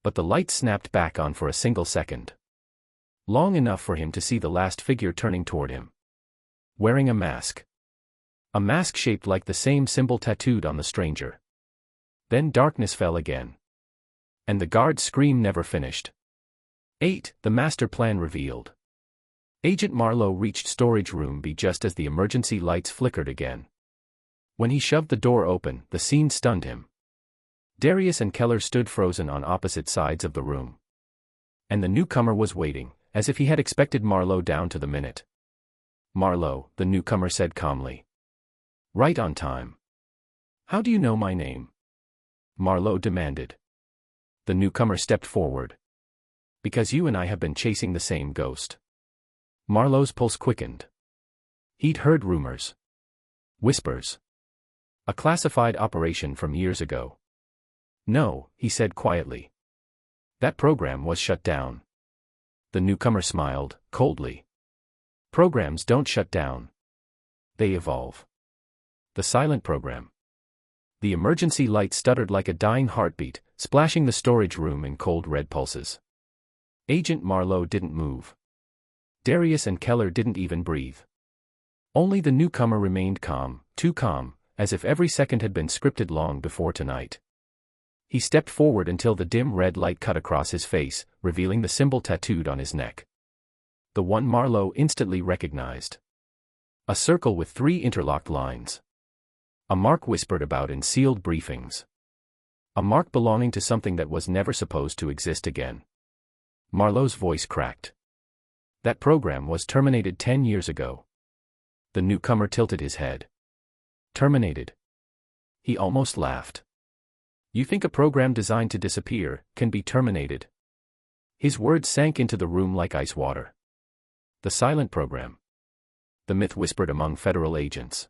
But the light snapped back on for a single second. Long enough for him to see the last figure turning toward him. Wearing a mask. A mask shaped like the same symbol tattooed on the stranger. Then darkness fell again. And the guard's scream never finished. 8. The master plan revealed. Agent Marlowe reached storage room B just as the emergency lights flickered again. When he shoved the door open, the scene stunned him. Darius and Keller stood frozen on opposite sides of the room. And the newcomer was waiting, as if he had expected Marlowe down to the minute. "Marlowe," the newcomer said calmly. "Right on time." "How do you know my name?" Marlowe demanded. The newcomer stepped forward. "Because you and I have been chasing the same ghost." Marlowe's pulse quickened. He'd heard rumors. Whispers. A classified operation from years ago. "No," he said quietly. "That program was shut down." The newcomer smiled, coldly. "Programs don't shut down. They evolve." The silent program. The emergency light stuttered like a dying heartbeat, splashing the storage room in cold red pulses. Agent Marlowe didn't move. Darius and Keller didn't even breathe. Only the newcomer remained calm, too calm, as if every second had been scripted long before tonight. He stepped forward until the dim red light cut across his face, revealing the symbol tattooed on his neck. The one Marlowe instantly recognized. A circle with 3 interlocked lines. A mark whispered about in sealed briefings. A mark belonging to something that was never supposed to exist again. Marlowe's voice cracked. That program was terminated 10 years ago. The newcomer tilted his head. Terminated. He almost laughed. "You think a program designed to disappear can be terminated?" His words sank into the room like ice water. The silent program. The myth whispered among federal agents.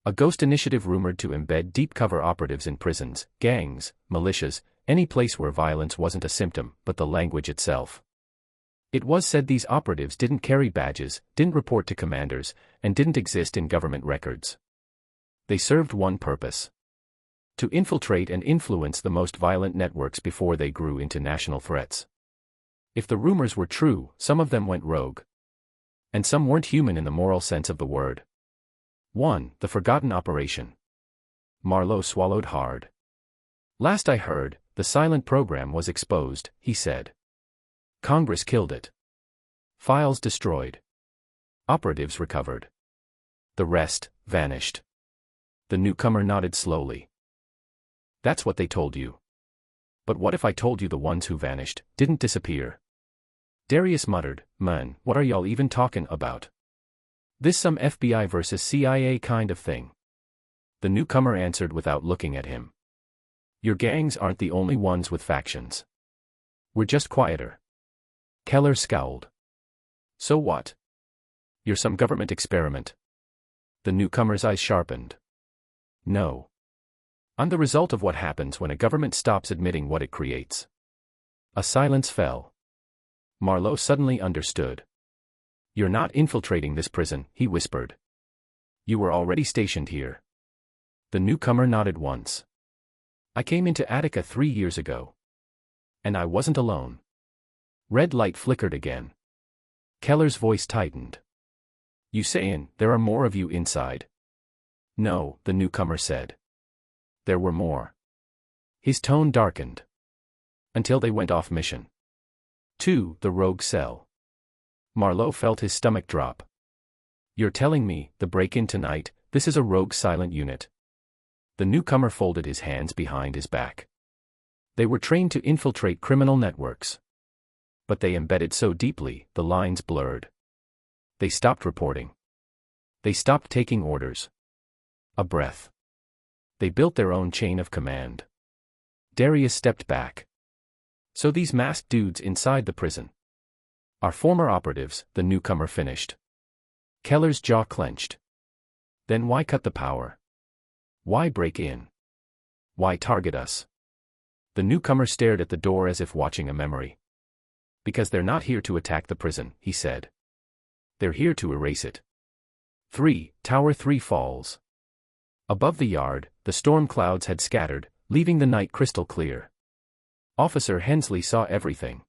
A ghost initiative rumored to embed deep cover operatives in prisons, gangs, militias, any place where violence wasn't a symptom, but the language itself. It was said these operatives didn't carry badges, didn't report to commanders, and didn't exist in government records. They served one purpose. To infiltrate and influence the most violent networks before they grew into national threats. If the rumors were true, some of them went rogue. And some weren't human in the moral sense of the word. 1. The forgotten operation. Marlowe swallowed hard. "Last I heard, the silent program was exposed," he said. "Congress killed it. Files destroyed. Operatives recovered. The rest vanished." The newcomer nodded slowly. "That's what they told you. But what if I told you the ones who vanished didn't disappear?" Darius muttered, "Man, what are y'all even talking about? This some FBI versus CIA kind of thing." The newcomer answered without looking at him. "Your gangs aren't the only ones with factions. We're just quieter." Keller scowled. "So what? You're some government experiment?" The newcomer's eyes sharpened. "No. I'm the result of what happens when a government stops admitting what it creates. A silence fell. Marlowe suddenly understood. You're not infiltrating this prison, he whispered. You were already stationed here. The newcomer nodded once. I came into Attica 3 years ago. And I wasn't alone. Red light flickered again. Keller's voice tightened. You sayin' there are more of you inside? No, the newcomer said. There were more. His tone darkened. Until they went off mission. To the rogue cell. Marlowe felt his stomach drop. You're telling me, the break-in tonight, this is a rogue silent unit? The newcomer folded his hands behind his back. They were trained to infiltrate criminal networks. But they embedded so deeply, the lines blurred. They stopped reporting. They stopped taking orders. A breath. They built their own chain of command. Darius stepped back. So these masked dudes inside the prison are former operatives, the newcomer finished. Keller's jaw clenched. Then why cut the power? Why break in? Why target us? The newcomer stared at the door as if watching a memory. Because they're not here to attack the prison, he said. They're here to erase it. Tower 3 falls. Above the yard, the storm clouds had scattered, leaving the night crystal clear. Officer Hensley saw everything.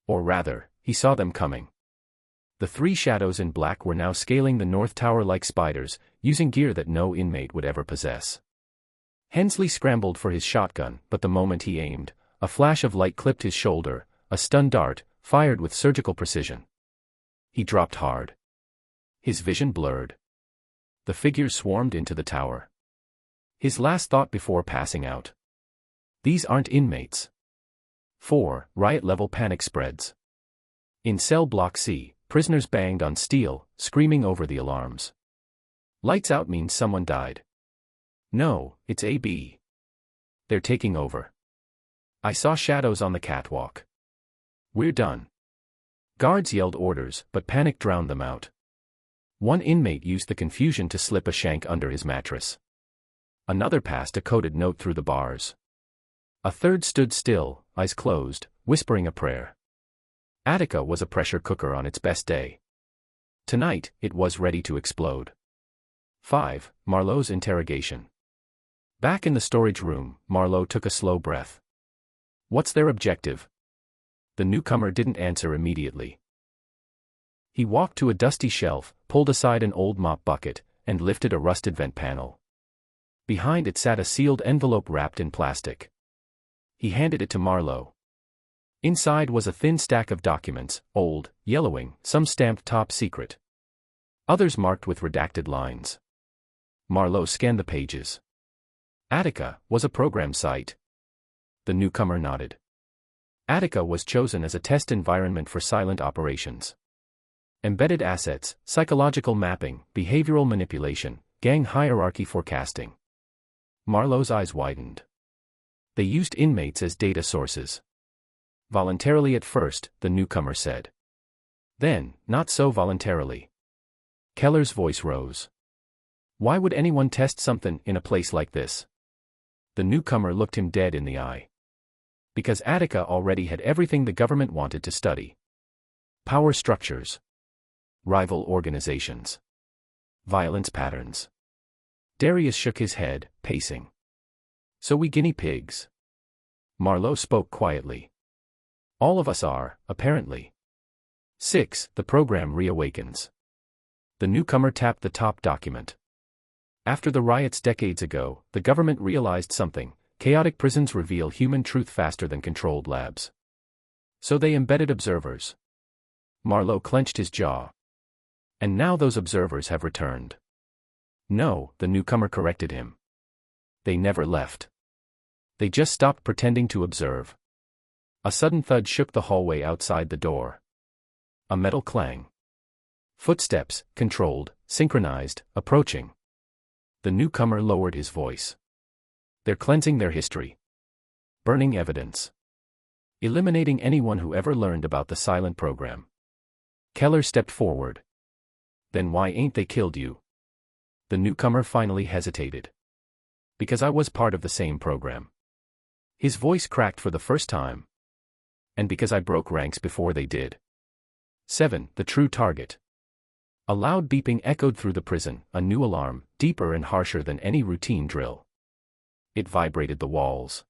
Or rather, he saw them coming. The 3 shadows in black were now scaling the north tower like spiders, using gear that no inmate would ever possess. Hensley scrambled for his shotgun, but the moment he aimed, a flash of light clipped his shoulder, a stun dart, fired with surgical precision. He dropped hard. His vision blurred. The figures swarmed into the tower. His last thought before passing out. These aren't inmates. 4. Riot-level panic spreads. In cell block C, prisoners banged on steel, screaming over the alarms. Lights out means someone died. No, it's AB. They're taking over. I saw shadows on the catwalk. We're done. Guards yelled orders, but panic drowned them out. One inmate used the confusion to slip a shank under his mattress. Another passed a coded note through the bars. A third stood still, eyes closed, whispering a prayer. Attica was a pressure cooker on its best day. Tonight, it was ready to explode. 5. Marlowe's interrogation. Back in the storage room, Marlowe took a slow breath. What's their objective? The newcomer didn't answer immediately. He walked to a dusty shelf, pulled aside an old mop bucket, and lifted a rusted vent panel. Behind it sat a sealed envelope wrapped in plastic. He handed it to Marlowe. Inside was a thin stack of documents, old, yellowing, some stamped top secret. Others marked with redacted lines. Marlowe scanned the pages. Attica was a program site. The newcomer nodded. Attica was chosen as a test environment for silent operations. Embedded assets, psychological mapping, behavioral manipulation, gang hierarchy forecasting. Marlowe's eyes widened. They used inmates as data sources. Voluntarily at first, the newcomer said. Then, not so voluntarily. Keller's voice rose. Why would anyone test something in a place like this? The newcomer looked him dead in the eye. Because Attica already had everything the government wanted to study. Power structures. Rival organizations. Violence patterns. Darius shook his head, pacing. So we guinea pigs. Marlowe spoke quietly. All of us are, apparently. 6. The program reawakens. The newcomer tapped the top document. After the riots decades ago, the government realized something. Chaotic prisons reveal human truth faster than controlled labs. So they embedded observers. Marlowe clenched his jaw. And now those observers have returned. No, the newcomer corrected him. They never left. They just stopped pretending to observe. A sudden thud shook the hallway outside the door. A metal clang. Footsteps, controlled, synchronized, approaching. The newcomer lowered his voice. They're cleansing their history. Burning evidence. Eliminating anyone who ever learned about the silent program. Keller stepped forward. Then why ain't they killed you? The newcomer finally hesitated. Because I was part of the same program. His voice cracked for the first time. And because I broke ranks before they did. 7. The true target. A loud beeping echoed through the prison, a new alarm, deeper and harsher than any routine drill. It vibrated the walls.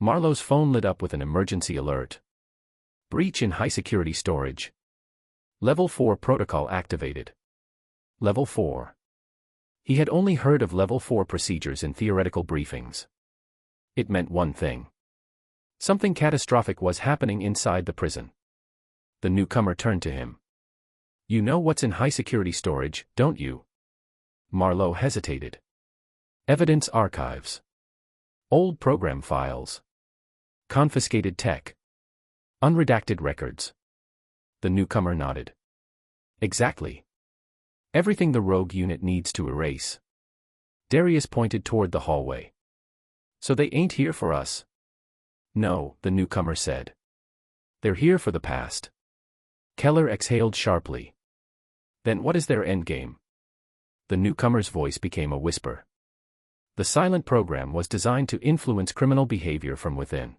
Marlowe's phone lit up with an emergency alert. Breach in high-security storage. Level 4 protocol activated. Level 4. He had only heard of Level 4 procedures in theoretical briefings. It meant one thing. Something catastrophic was happening inside the prison. The newcomer turned to him. You know what's in high-security storage, don't you? Marlowe hesitated. Evidence archives. Old program files. Confiscated tech. Unredacted records. The newcomer nodded. Exactly. Everything the rogue unit needs to erase. Darius pointed toward the hallway. So they ain't here for us? No, the newcomer said. They're here for the past. Keller exhaled sharply. Then what is their endgame? The newcomer's voice became a whisper. The silent program was designed to influence criminal behavior from within.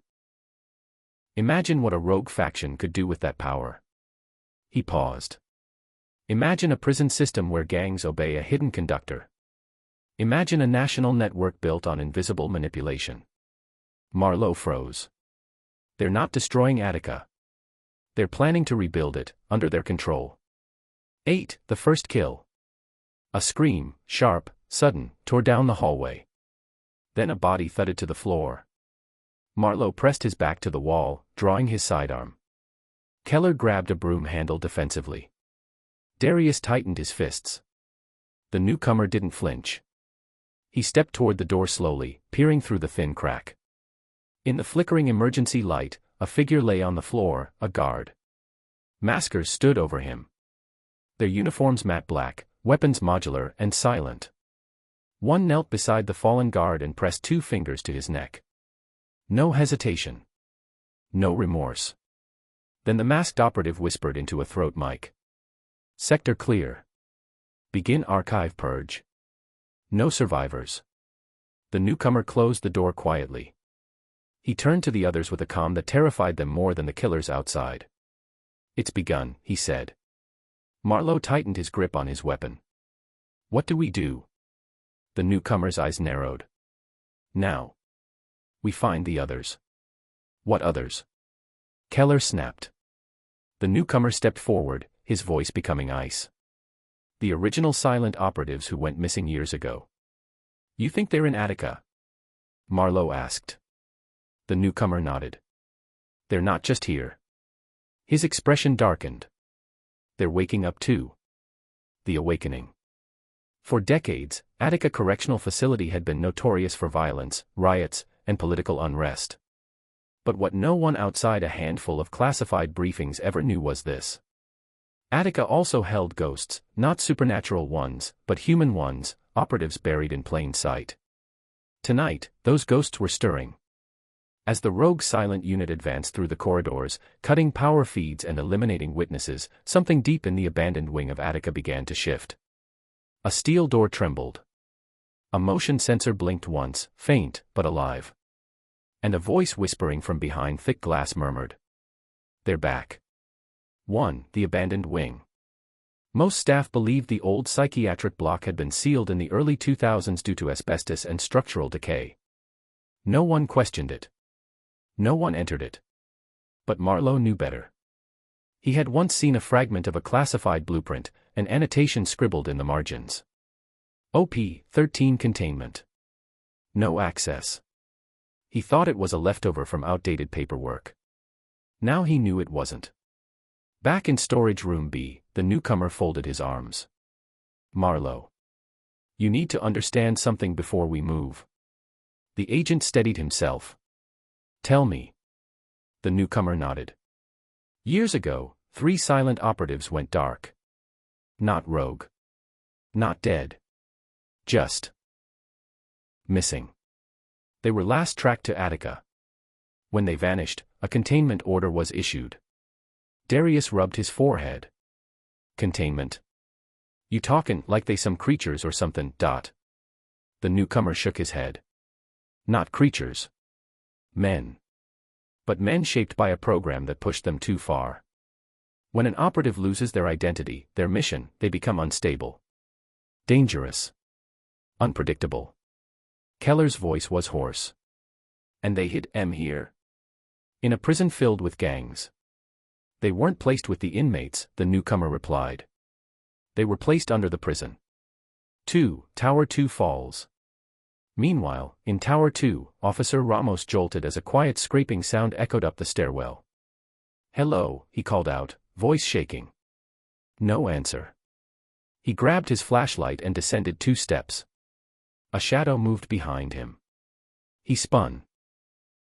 Imagine what a rogue faction could do with that power. He paused. Imagine a prison system where gangs obey a hidden conductor. Imagine a national network built on invisible manipulation. Marlowe froze. They're not destroying Attica. They're planning to rebuild it, under their control. 8. The first kill. A scream, sharp, sudden, tore down the hallway. Then a body thudded to the floor. Marlowe pressed his back to the wall, drawing his sidearm. Keller grabbed a broom handle defensively. Darius tightened his fists. The newcomer didn't flinch. He stepped toward the door slowly, peering through the thin crack. In the flickering emergency light, a figure lay on the floor, a guard. Maskers stood over him. Their uniforms matte black, weapons modular and silent. One knelt beside the fallen guard and pressed 2 fingers to his neck. No hesitation. No remorse. Then the masked operative whispered into a throat mic. Sector clear. Begin archive purge. No survivors. The newcomer closed the door quietly. He turned to the others with a calm that terrified them more than the killers outside. It's begun, he said. Marlowe tightened his grip on his weapon. What do we do? The newcomer's eyes narrowed. Now. We find the others. What others? Keller snapped. The newcomer stepped forward, his voice becoming ice. The original silent operatives who went missing years ago. You think they're in Attica? Marlowe asked. The newcomer nodded. They're not just here. His expression darkened. They're waking up too. The awakening. For decades, Attica Correctional Facility had been notorious for violence, riots, and political unrest. But what no one outside a handful of classified briefings ever knew was this. Attica also held ghosts, not supernatural ones, but human ones, operatives buried in plain sight. Tonight, those ghosts were stirring. As the rogue silent unit advanced through the corridors, cutting power feeds and eliminating witnesses, something deep in the abandoned wing of Attica began to shift. A steel door trembled. A motion sensor blinked once, faint, but alive. And a voice whispering from behind thick glass murmured. They're back. 1. The abandoned wing. Most staff believed the old psychiatric block had been sealed in the early 2000s due to asbestos and structural decay. No one questioned it. No one entered it. But Marlowe knew better. He had once seen a fragment of a classified blueprint, an annotation scribbled in the margins. OP-13 containment. No access. He thought it was a leftover from outdated paperwork. Now he knew it wasn't. Back in storage room B, the newcomer folded his arms. Marlowe. You need to understand something before we move. The agent steadied himself. Tell me. The newcomer nodded. Years ago, 3 silent operatives went dark. Not rogue. Not dead. Just missing. They were last tracked to Attica. When they vanished, a containment order was issued. Darius rubbed his forehead. Containment? You talkin' like they some creatures or something, dot. The newcomer shook his head. Not creatures. Men. But men shaped by a program that pushed them too far. When an operative loses their identity, their mission, they become unstable. Dangerous. Unpredictable. Keller's voice was hoarse. And they hid M here. In a prison filled with gangs. They weren't placed with the inmates, the newcomer replied. They were placed under the prison. 2. Tower 2 falls. Meanwhile, in Tower 2, Officer Ramos jolted as a quiet scraping sound echoed up the stairwell. Hello, he called out, voice shaking. No answer. He grabbed his flashlight and descended 2 steps. A shadow moved behind him. He spun.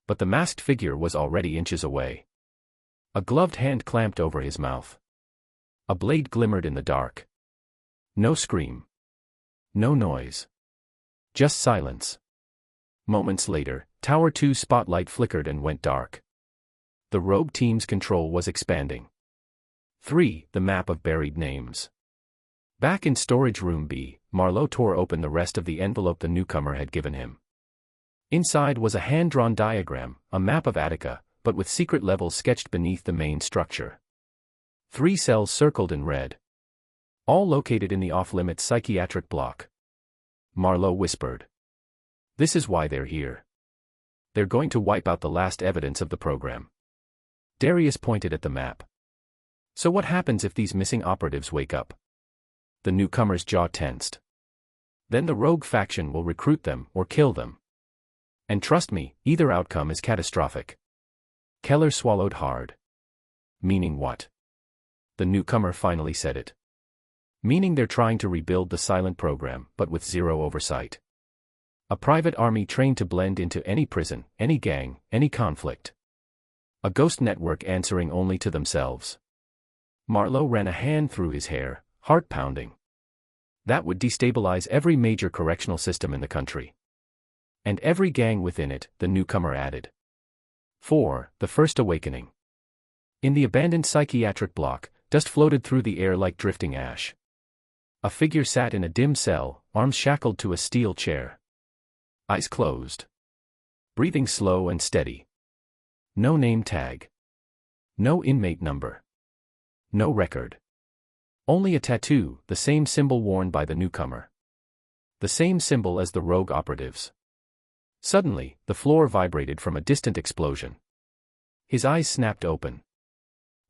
But the masked figure was already inches away. A gloved hand clamped over his mouth. A blade glimmered in the dark. No scream. No noise. Just silence. Moments later, Tower 2's spotlight flickered and went dark. The rogue team's control was expanding. 3. The map of buried names. Back in storage room B, Marlowe tore open the rest of the envelope the newcomer had given him. Inside was a hand-drawn diagram, a map of Attica, but with secret levels sketched beneath the main structure. 3 cells circled in red. All located in the off-limits psychiatric block. Marlowe whispered. This is why they're here. They're going to wipe out the last evidence of the program. Darius pointed at the map. So what happens if these missing operatives wake up? The newcomer's jaw tensed. Then the rogue faction will recruit them or kill them. And trust me, either outcome is catastrophic. Keller swallowed hard. Meaning what? The newcomer finally said it. Meaning they're trying to rebuild the silent program, but with zero oversight. A private army trained to blend into any prison, any gang, any conflict. A ghost network answering only to themselves. Marlowe ran a hand through his hair, heart pounding. That would destabilize every major correctional system in the country. And every gang within it, the newcomer added. 4. The First Awakening. In the abandoned psychiatric block, dust floated through the air like drifting ash. A figure sat in a dim cell, arms shackled to a steel chair. Eyes closed. Breathing slow and steady. No name tag. No inmate number. No record. Only a tattoo, the same symbol worn by the newcomer. The same symbol as the rogue operatives. Suddenly, the floor vibrated from a distant explosion. His eyes snapped open.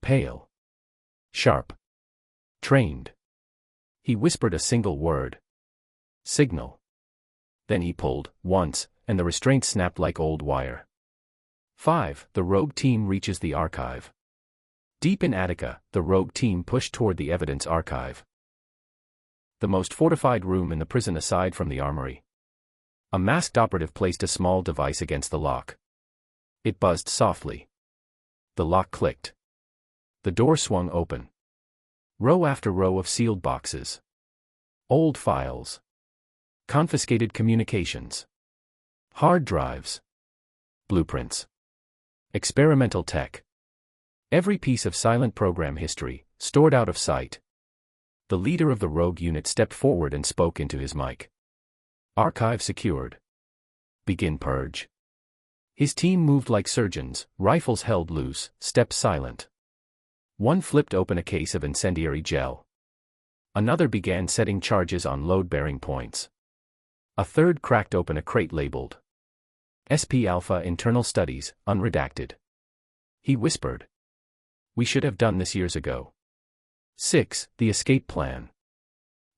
Pale. Sharp. Trained. He whispered a single word. Signal. Then he pulled, once, and the restraint snapped like old wire. 5. The rogue team reaches the archive. Deep in Attica, the rogue team pushed toward the evidence archive. The most fortified room in the prison aside from the armory. A masked operative placed a small device against the lock. It buzzed softly. The lock clicked. The door swung open. Row after row of sealed boxes. Old files. Confiscated communications. Hard drives. Blueprints. Experimental tech. Every piece of silent program history, stored out of sight. The leader of the rogue unit stepped forward and spoke into his mic. Archive secured. Begin purge. His team moved like surgeons, rifles held loose, steps silent. One flipped open a case of incendiary gel. Another began setting charges on load-bearing points. A third cracked open a crate labeled SP Alpha Internal Studies, unredacted. He whispered. We should have done this years ago. 6. The escape plan.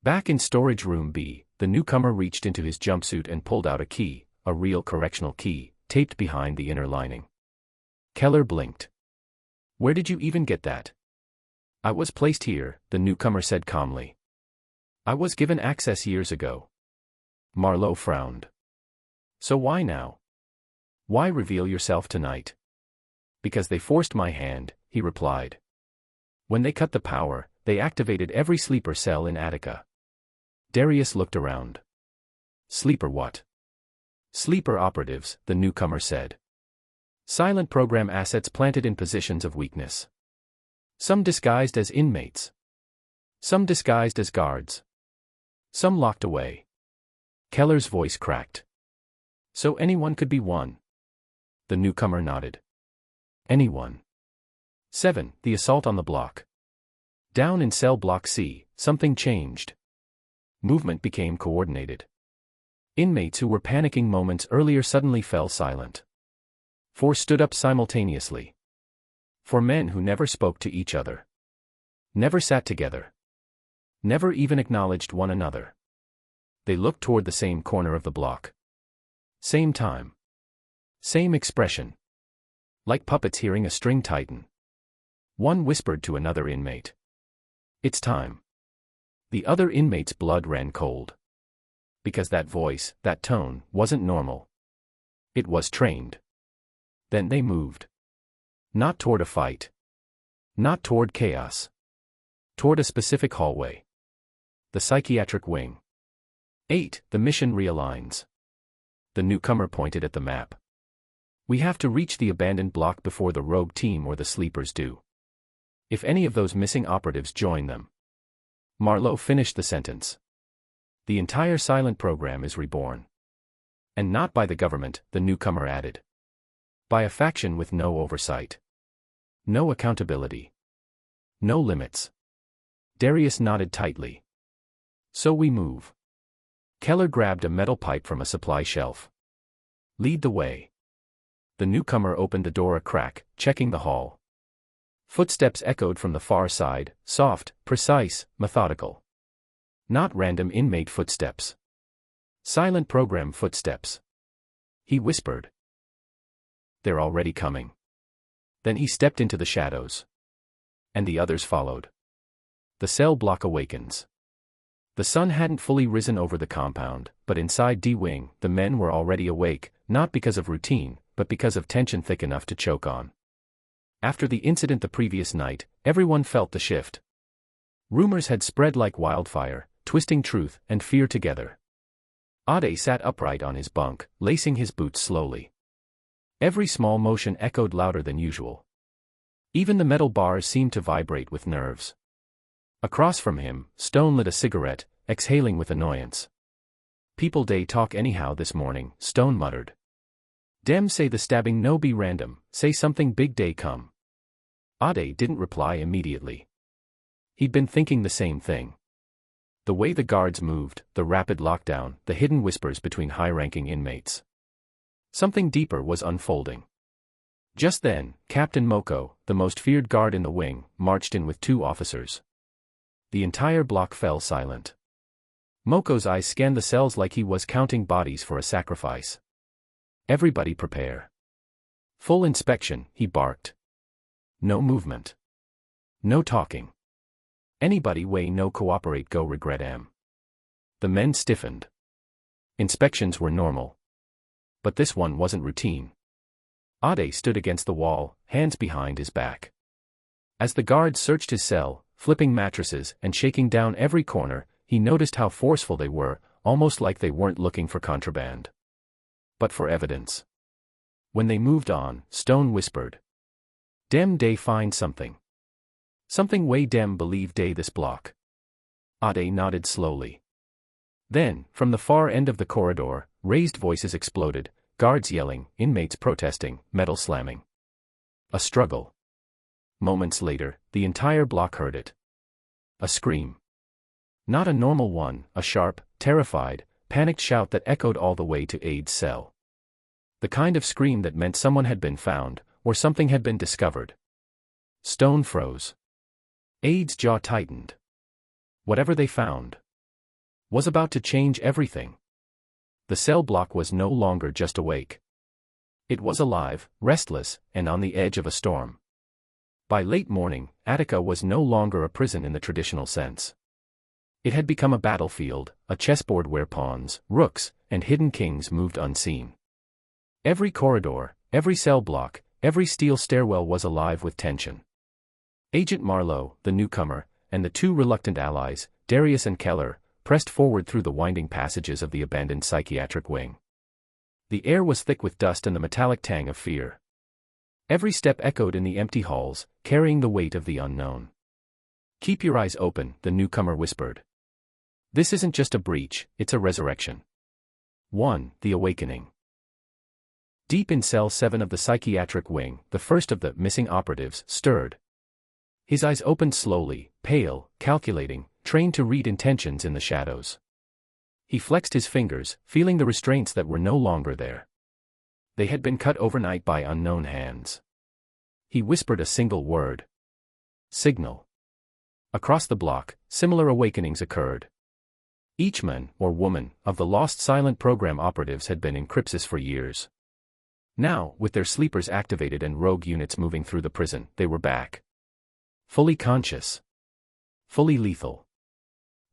Back in storage room B, the newcomer reached into his jumpsuit and pulled out a key, a real correctional key, taped behind the inner lining. Keller blinked. Where did you even get that? I was placed here, the newcomer said calmly. I was given access years ago. Marlowe frowned. So why now? Why reveal yourself tonight? Because they forced my hand, he replied. When they cut the power, they activated every sleeper cell in Attica. Darius looked around. Sleeper what? Sleeper operatives, the newcomer said. Silent program assets planted in positions of weakness. Some disguised as inmates. Some disguised as guards. Some locked away. Keller's voice cracked. So anyone could be one? The newcomer nodded. Anyone. 7. The assault on the block. Down in cell block C, something changed. Movement became coordinated. Inmates who were panicking moments earlier suddenly fell silent. 4 stood up simultaneously. 4 men who never spoke to each other. Never sat together. Never even acknowledged one another. They looked toward the same corner of the block. Same time. Same expression. Like puppets hearing a string tighten. One whispered to another inmate. It's time. The other inmate's blood ran cold. Because that voice, that tone, wasn't normal. It was trained. Then they moved. Not toward a fight. Not toward chaos. Toward a specific hallway. The psychiatric wing. 8. The mission realigns. The newcomer pointed at the map. We have to reach the abandoned block before the rogue team or the sleepers do. If any of those missing operatives join them. Marlowe finished the sentence. The entire silent program is reborn. And not by the government, the newcomer added. By a faction with no oversight. No accountability. No limits. Darius nodded tightly. So we move. Keller grabbed a metal pipe from a supply shelf. Lead the way. The newcomer opened the door a crack, checking the hall. Footsteps echoed from the far side, soft, precise, methodical. Not random inmate footsteps. Silent program footsteps. He whispered. They're already coming. Then he stepped into the shadows. And the others followed. The cell block awakens. The sun hadn't fully risen over the compound, but inside D-Wing, the men were already awake, not because of routine, but because of tension thick enough to choke on. After the incident the previous night, everyone felt the shift. Rumors had spread like wildfire, twisting truth and fear together. Ade sat upright on his bunk, lacing his boots slowly. Every small motion echoed louder than usual. Even the metal bars seemed to vibrate with nerves. Across from him, Stone lit a cigarette, exhaling with annoyance. People dey talk anyhow this morning, Stone muttered. Dem say the stabbing no be random, say something big dey come. Ade didn't reply immediately. He'd been thinking the same thing. The way the guards moved, the rapid lockdown, the hidden whispers between high-ranking inmates. Something deeper was unfolding. Just then, Captain Moko, the most feared guard in the wing, marched in with 2 officers. The entire block fell silent. Moko's eyes scanned the cells like he was counting bodies for a sacrifice. Everybody prepare. Full inspection, he barked. No movement. No talking. Anybody way no cooperate go regret am. The men stiffened. Inspections were normal. But this one wasn't routine. Ade stood against the wall, hands behind his back. As the guards searched his cell, flipping mattresses and shaking down every corner, he noticed how forceful they were, almost like they weren't looking for contraband. But for evidence. When they moved on, Stone whispered. Dem dey find something. Something way dem believe dey this block. Ade nodded slowly. Then, from the far end of the corridor, raised voices exploded, guards yelling, inmates protesting, metal slamming. A struggle. Moments later, the entire block heard it. A scream. Not a normal one, a sharp, terrified, panicked shout that echoed all the way to Ade's cell. The kind of scream that meant someone had been found, or something had been discovered. Stone froze. Ade's jaw tightened. Whatever they found was about to change everything. The cell block was no longer just awake. It was alive, restless, and on the edge of a storm. By late morning, Attica was no longer a prison in the traditional sense. It had become a battlefield, a chessboard where pawns, rooks, and hidden kings moved unseen. Every corridor, every cell block, every steel stairwell was alive with tension. Agent Marlowe, the newcomer, and the 2 reluctant allies, Darius and Keller, pressed forward through the winding passages of the abandoned psychiatric wing. The air was thick with dust and the metallic tang of fear. Every step echoed in the empty halls, carrying the weight of the unknown. Keep your eyes open, the newcomer whispered. This isn't just a breach, it's a resurrection. 1. The Awakening. Deep in cell 7 of the psychiatric wing, the first of the missing operatives stirred. His eyes opened slowly, pale, calculating, trained to read intentions in the shadows. He flexed his fingers, feeling the restraints that were no longer there. They had been cut overnight by unknown hands. He whispered a single word. Signal. Across the block, similar awakenings occurred. Each man, or woman, of the lost silent program operatives had been in crypsis for years. Now, with their sleepers activated and rogue units moving through the prison, they were back. Fully conscious. Fully lethal.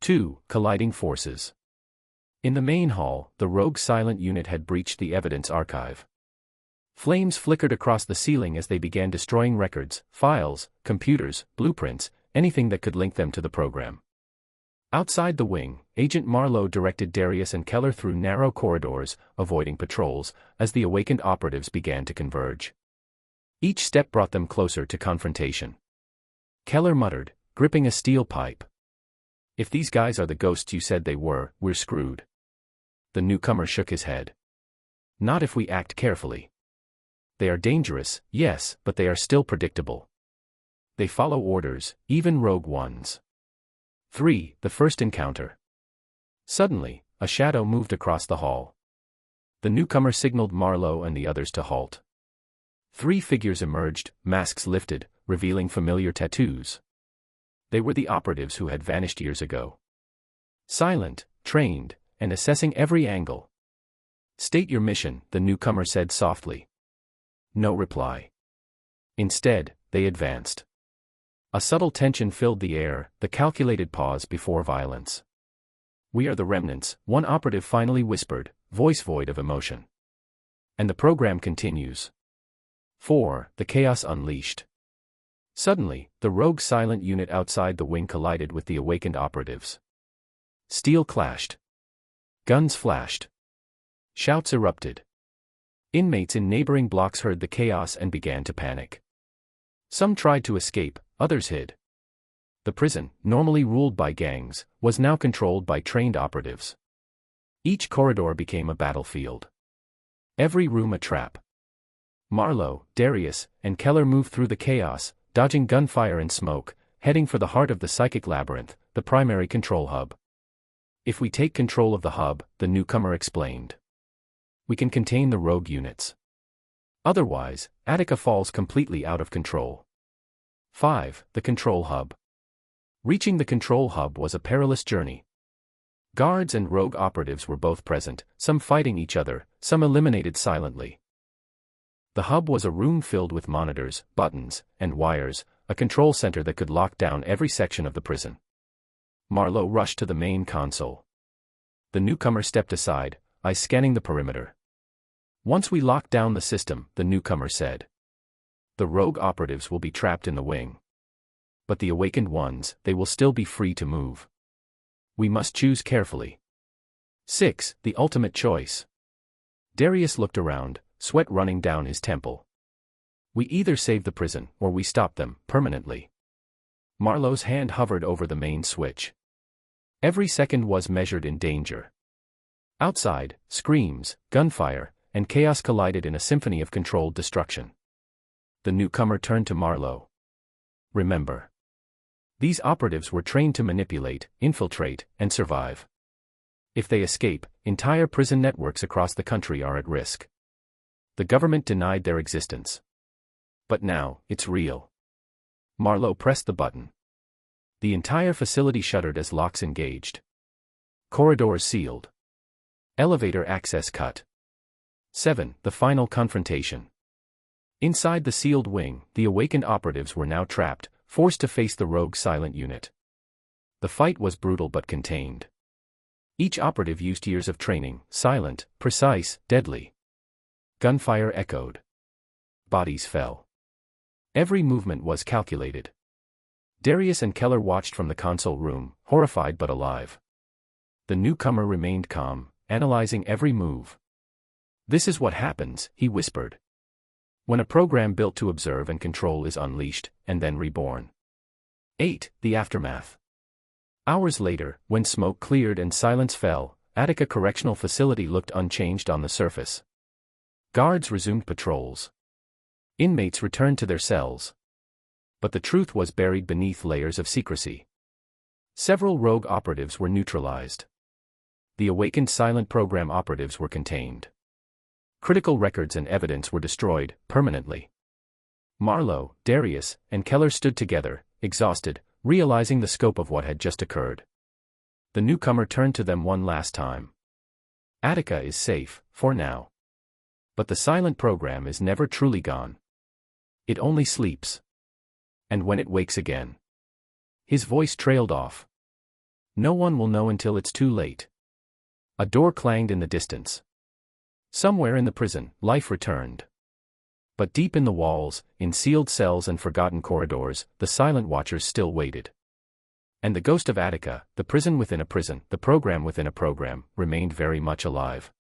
2. Colliding forces. In the main hall, the rogue silent unit had breached the evidence archive. Flames flickered across the ceiling as they began destroying records, files, computers, blueprints, anything that could link them to the program. Outside the wing, Agent Marlowe directed Darius and Keller through narrow corridors, avoiding patrols, as the awakened operatives began to converge. Each step brought them closer to confrontation. Keller muttered, gripping a steel pipe. "If these guys are the ghosts you said they were, we're screwed." The newcomer shook his head. "Not if we act carefully. They are dangerous, yes, but they are still predictable. They follow orders, even rogue ones." 3. The first encounter. Suddenly, a shadow moved across the hall. The newcomer signaled Marlowe and the others to halt. 3 figures emerged, masks lifted, revealing familiar tattoos. They were the operatives who had vanished years ago. Silent, trained, and assessing every angle. "State your mission," the newcomer said softly. No reply. Instead, they advanced. A subtle tension filled the air, the calculated pause before violence. "We are the remnants," one operative finally whispered, voice void of emotion. "And the program continues." 4. The chaos unleashed. Suddenly, the rogue silent unit outside the wing collided with the awakened operatives. Steel clashed. Guns flashed. Shouts erupted. Inmates in neighboring blocks heard the chaos and began to panic. Some tried to escape, others hid. The prison, normally ruled by gangs, was now controlled by trained operatives. Each corridor became a battlefield. Every room a trap. Marlowe, Darius, and Keller moved through the chaos, dodging gunfire and smoke, heading for the heart of the psychic labyrinth, the primary control hub. "If we take control of the hub," the newcomer explained, "we can contain the rogue units. Otherwise, Attica falls completely out of control." 5. The control hub. Reaching the control hub was a perilous journey. Guards and rogue operatives were both present, some fighting each other, some eliminated silently. The hub was a room filled with monitors, buttons, and wires, a control center that could lock down every section of the prison. Marlowe rushed to the main console. The newcomer stepped aside, eyes scanning the perimeter. "Once we lock down the system," the newcomer said, "the rogue operatives will be trapped in the wing. But the awakened ones, they will still be free to move. We must choose carefully." 6. The ultimate choice. Darius looked around, sweat running down his temple. "We either save the prison, or we stop them, permanently." Marlowe's hand hovered over the main switch. Every second was measured in danger. Outside, screams, gunfire, and chaos collided in a symphony of controlled destruction. The newcomer turned to Marlowe. "Remember. These operatives were trained to manipulate, infiltrate, and survive. If they escape, entire prison networks across the country are at risk. The government denied their existence. But now, it's real." Marlowe pressed the button. The entire facility shuddered as locks engaged. Corridors sealed. Elevator access cut. 7. The final confrontation. Inside the sealed wing, the awakened operatives were now trapped, forced to face the rogue silent unit. The fight was brutal but contained. Each operative used years of training, silent, precise, deadly. Gunfire echoed. Bodies fell. Every movement was calculated. Darius and Keller watched from the console room, horrified but alive. The newcomer remained calm, analyzing every move. "This is what happens," he whispered, "when a program built to observe and control is unleashed, and then reborn." 8. The aftermath. Hours later, when smoke cleared and silence fell, Attica Correctional Facility looked unchanged on the surface. Guards resumed patrols. Inmates returned to their cells. But the truth was buried beneath layers of secrecy. Several rogue operatives were neutralized. The awakened silent program operatives were contained. Critical records and evidence were destroyed, permanently. Marlowe, Darius, and Keller stood together, exhausted, realizing the scope of what had just occurred. The newcomer turned to them one last time. Attica is safe, for now. But the silent program is never truly gone. It only sleeps. And when it wakes again. His voice trailed off. No one will know until it's too late. A door clanged in the distance. Somewhere in the prison, life returned. But deep in the walls, in sealed cells and forgotten corridors, the silent watchers still waited. And the ghost of Attica, the prison within a prison, the program within a program, remained very much alive.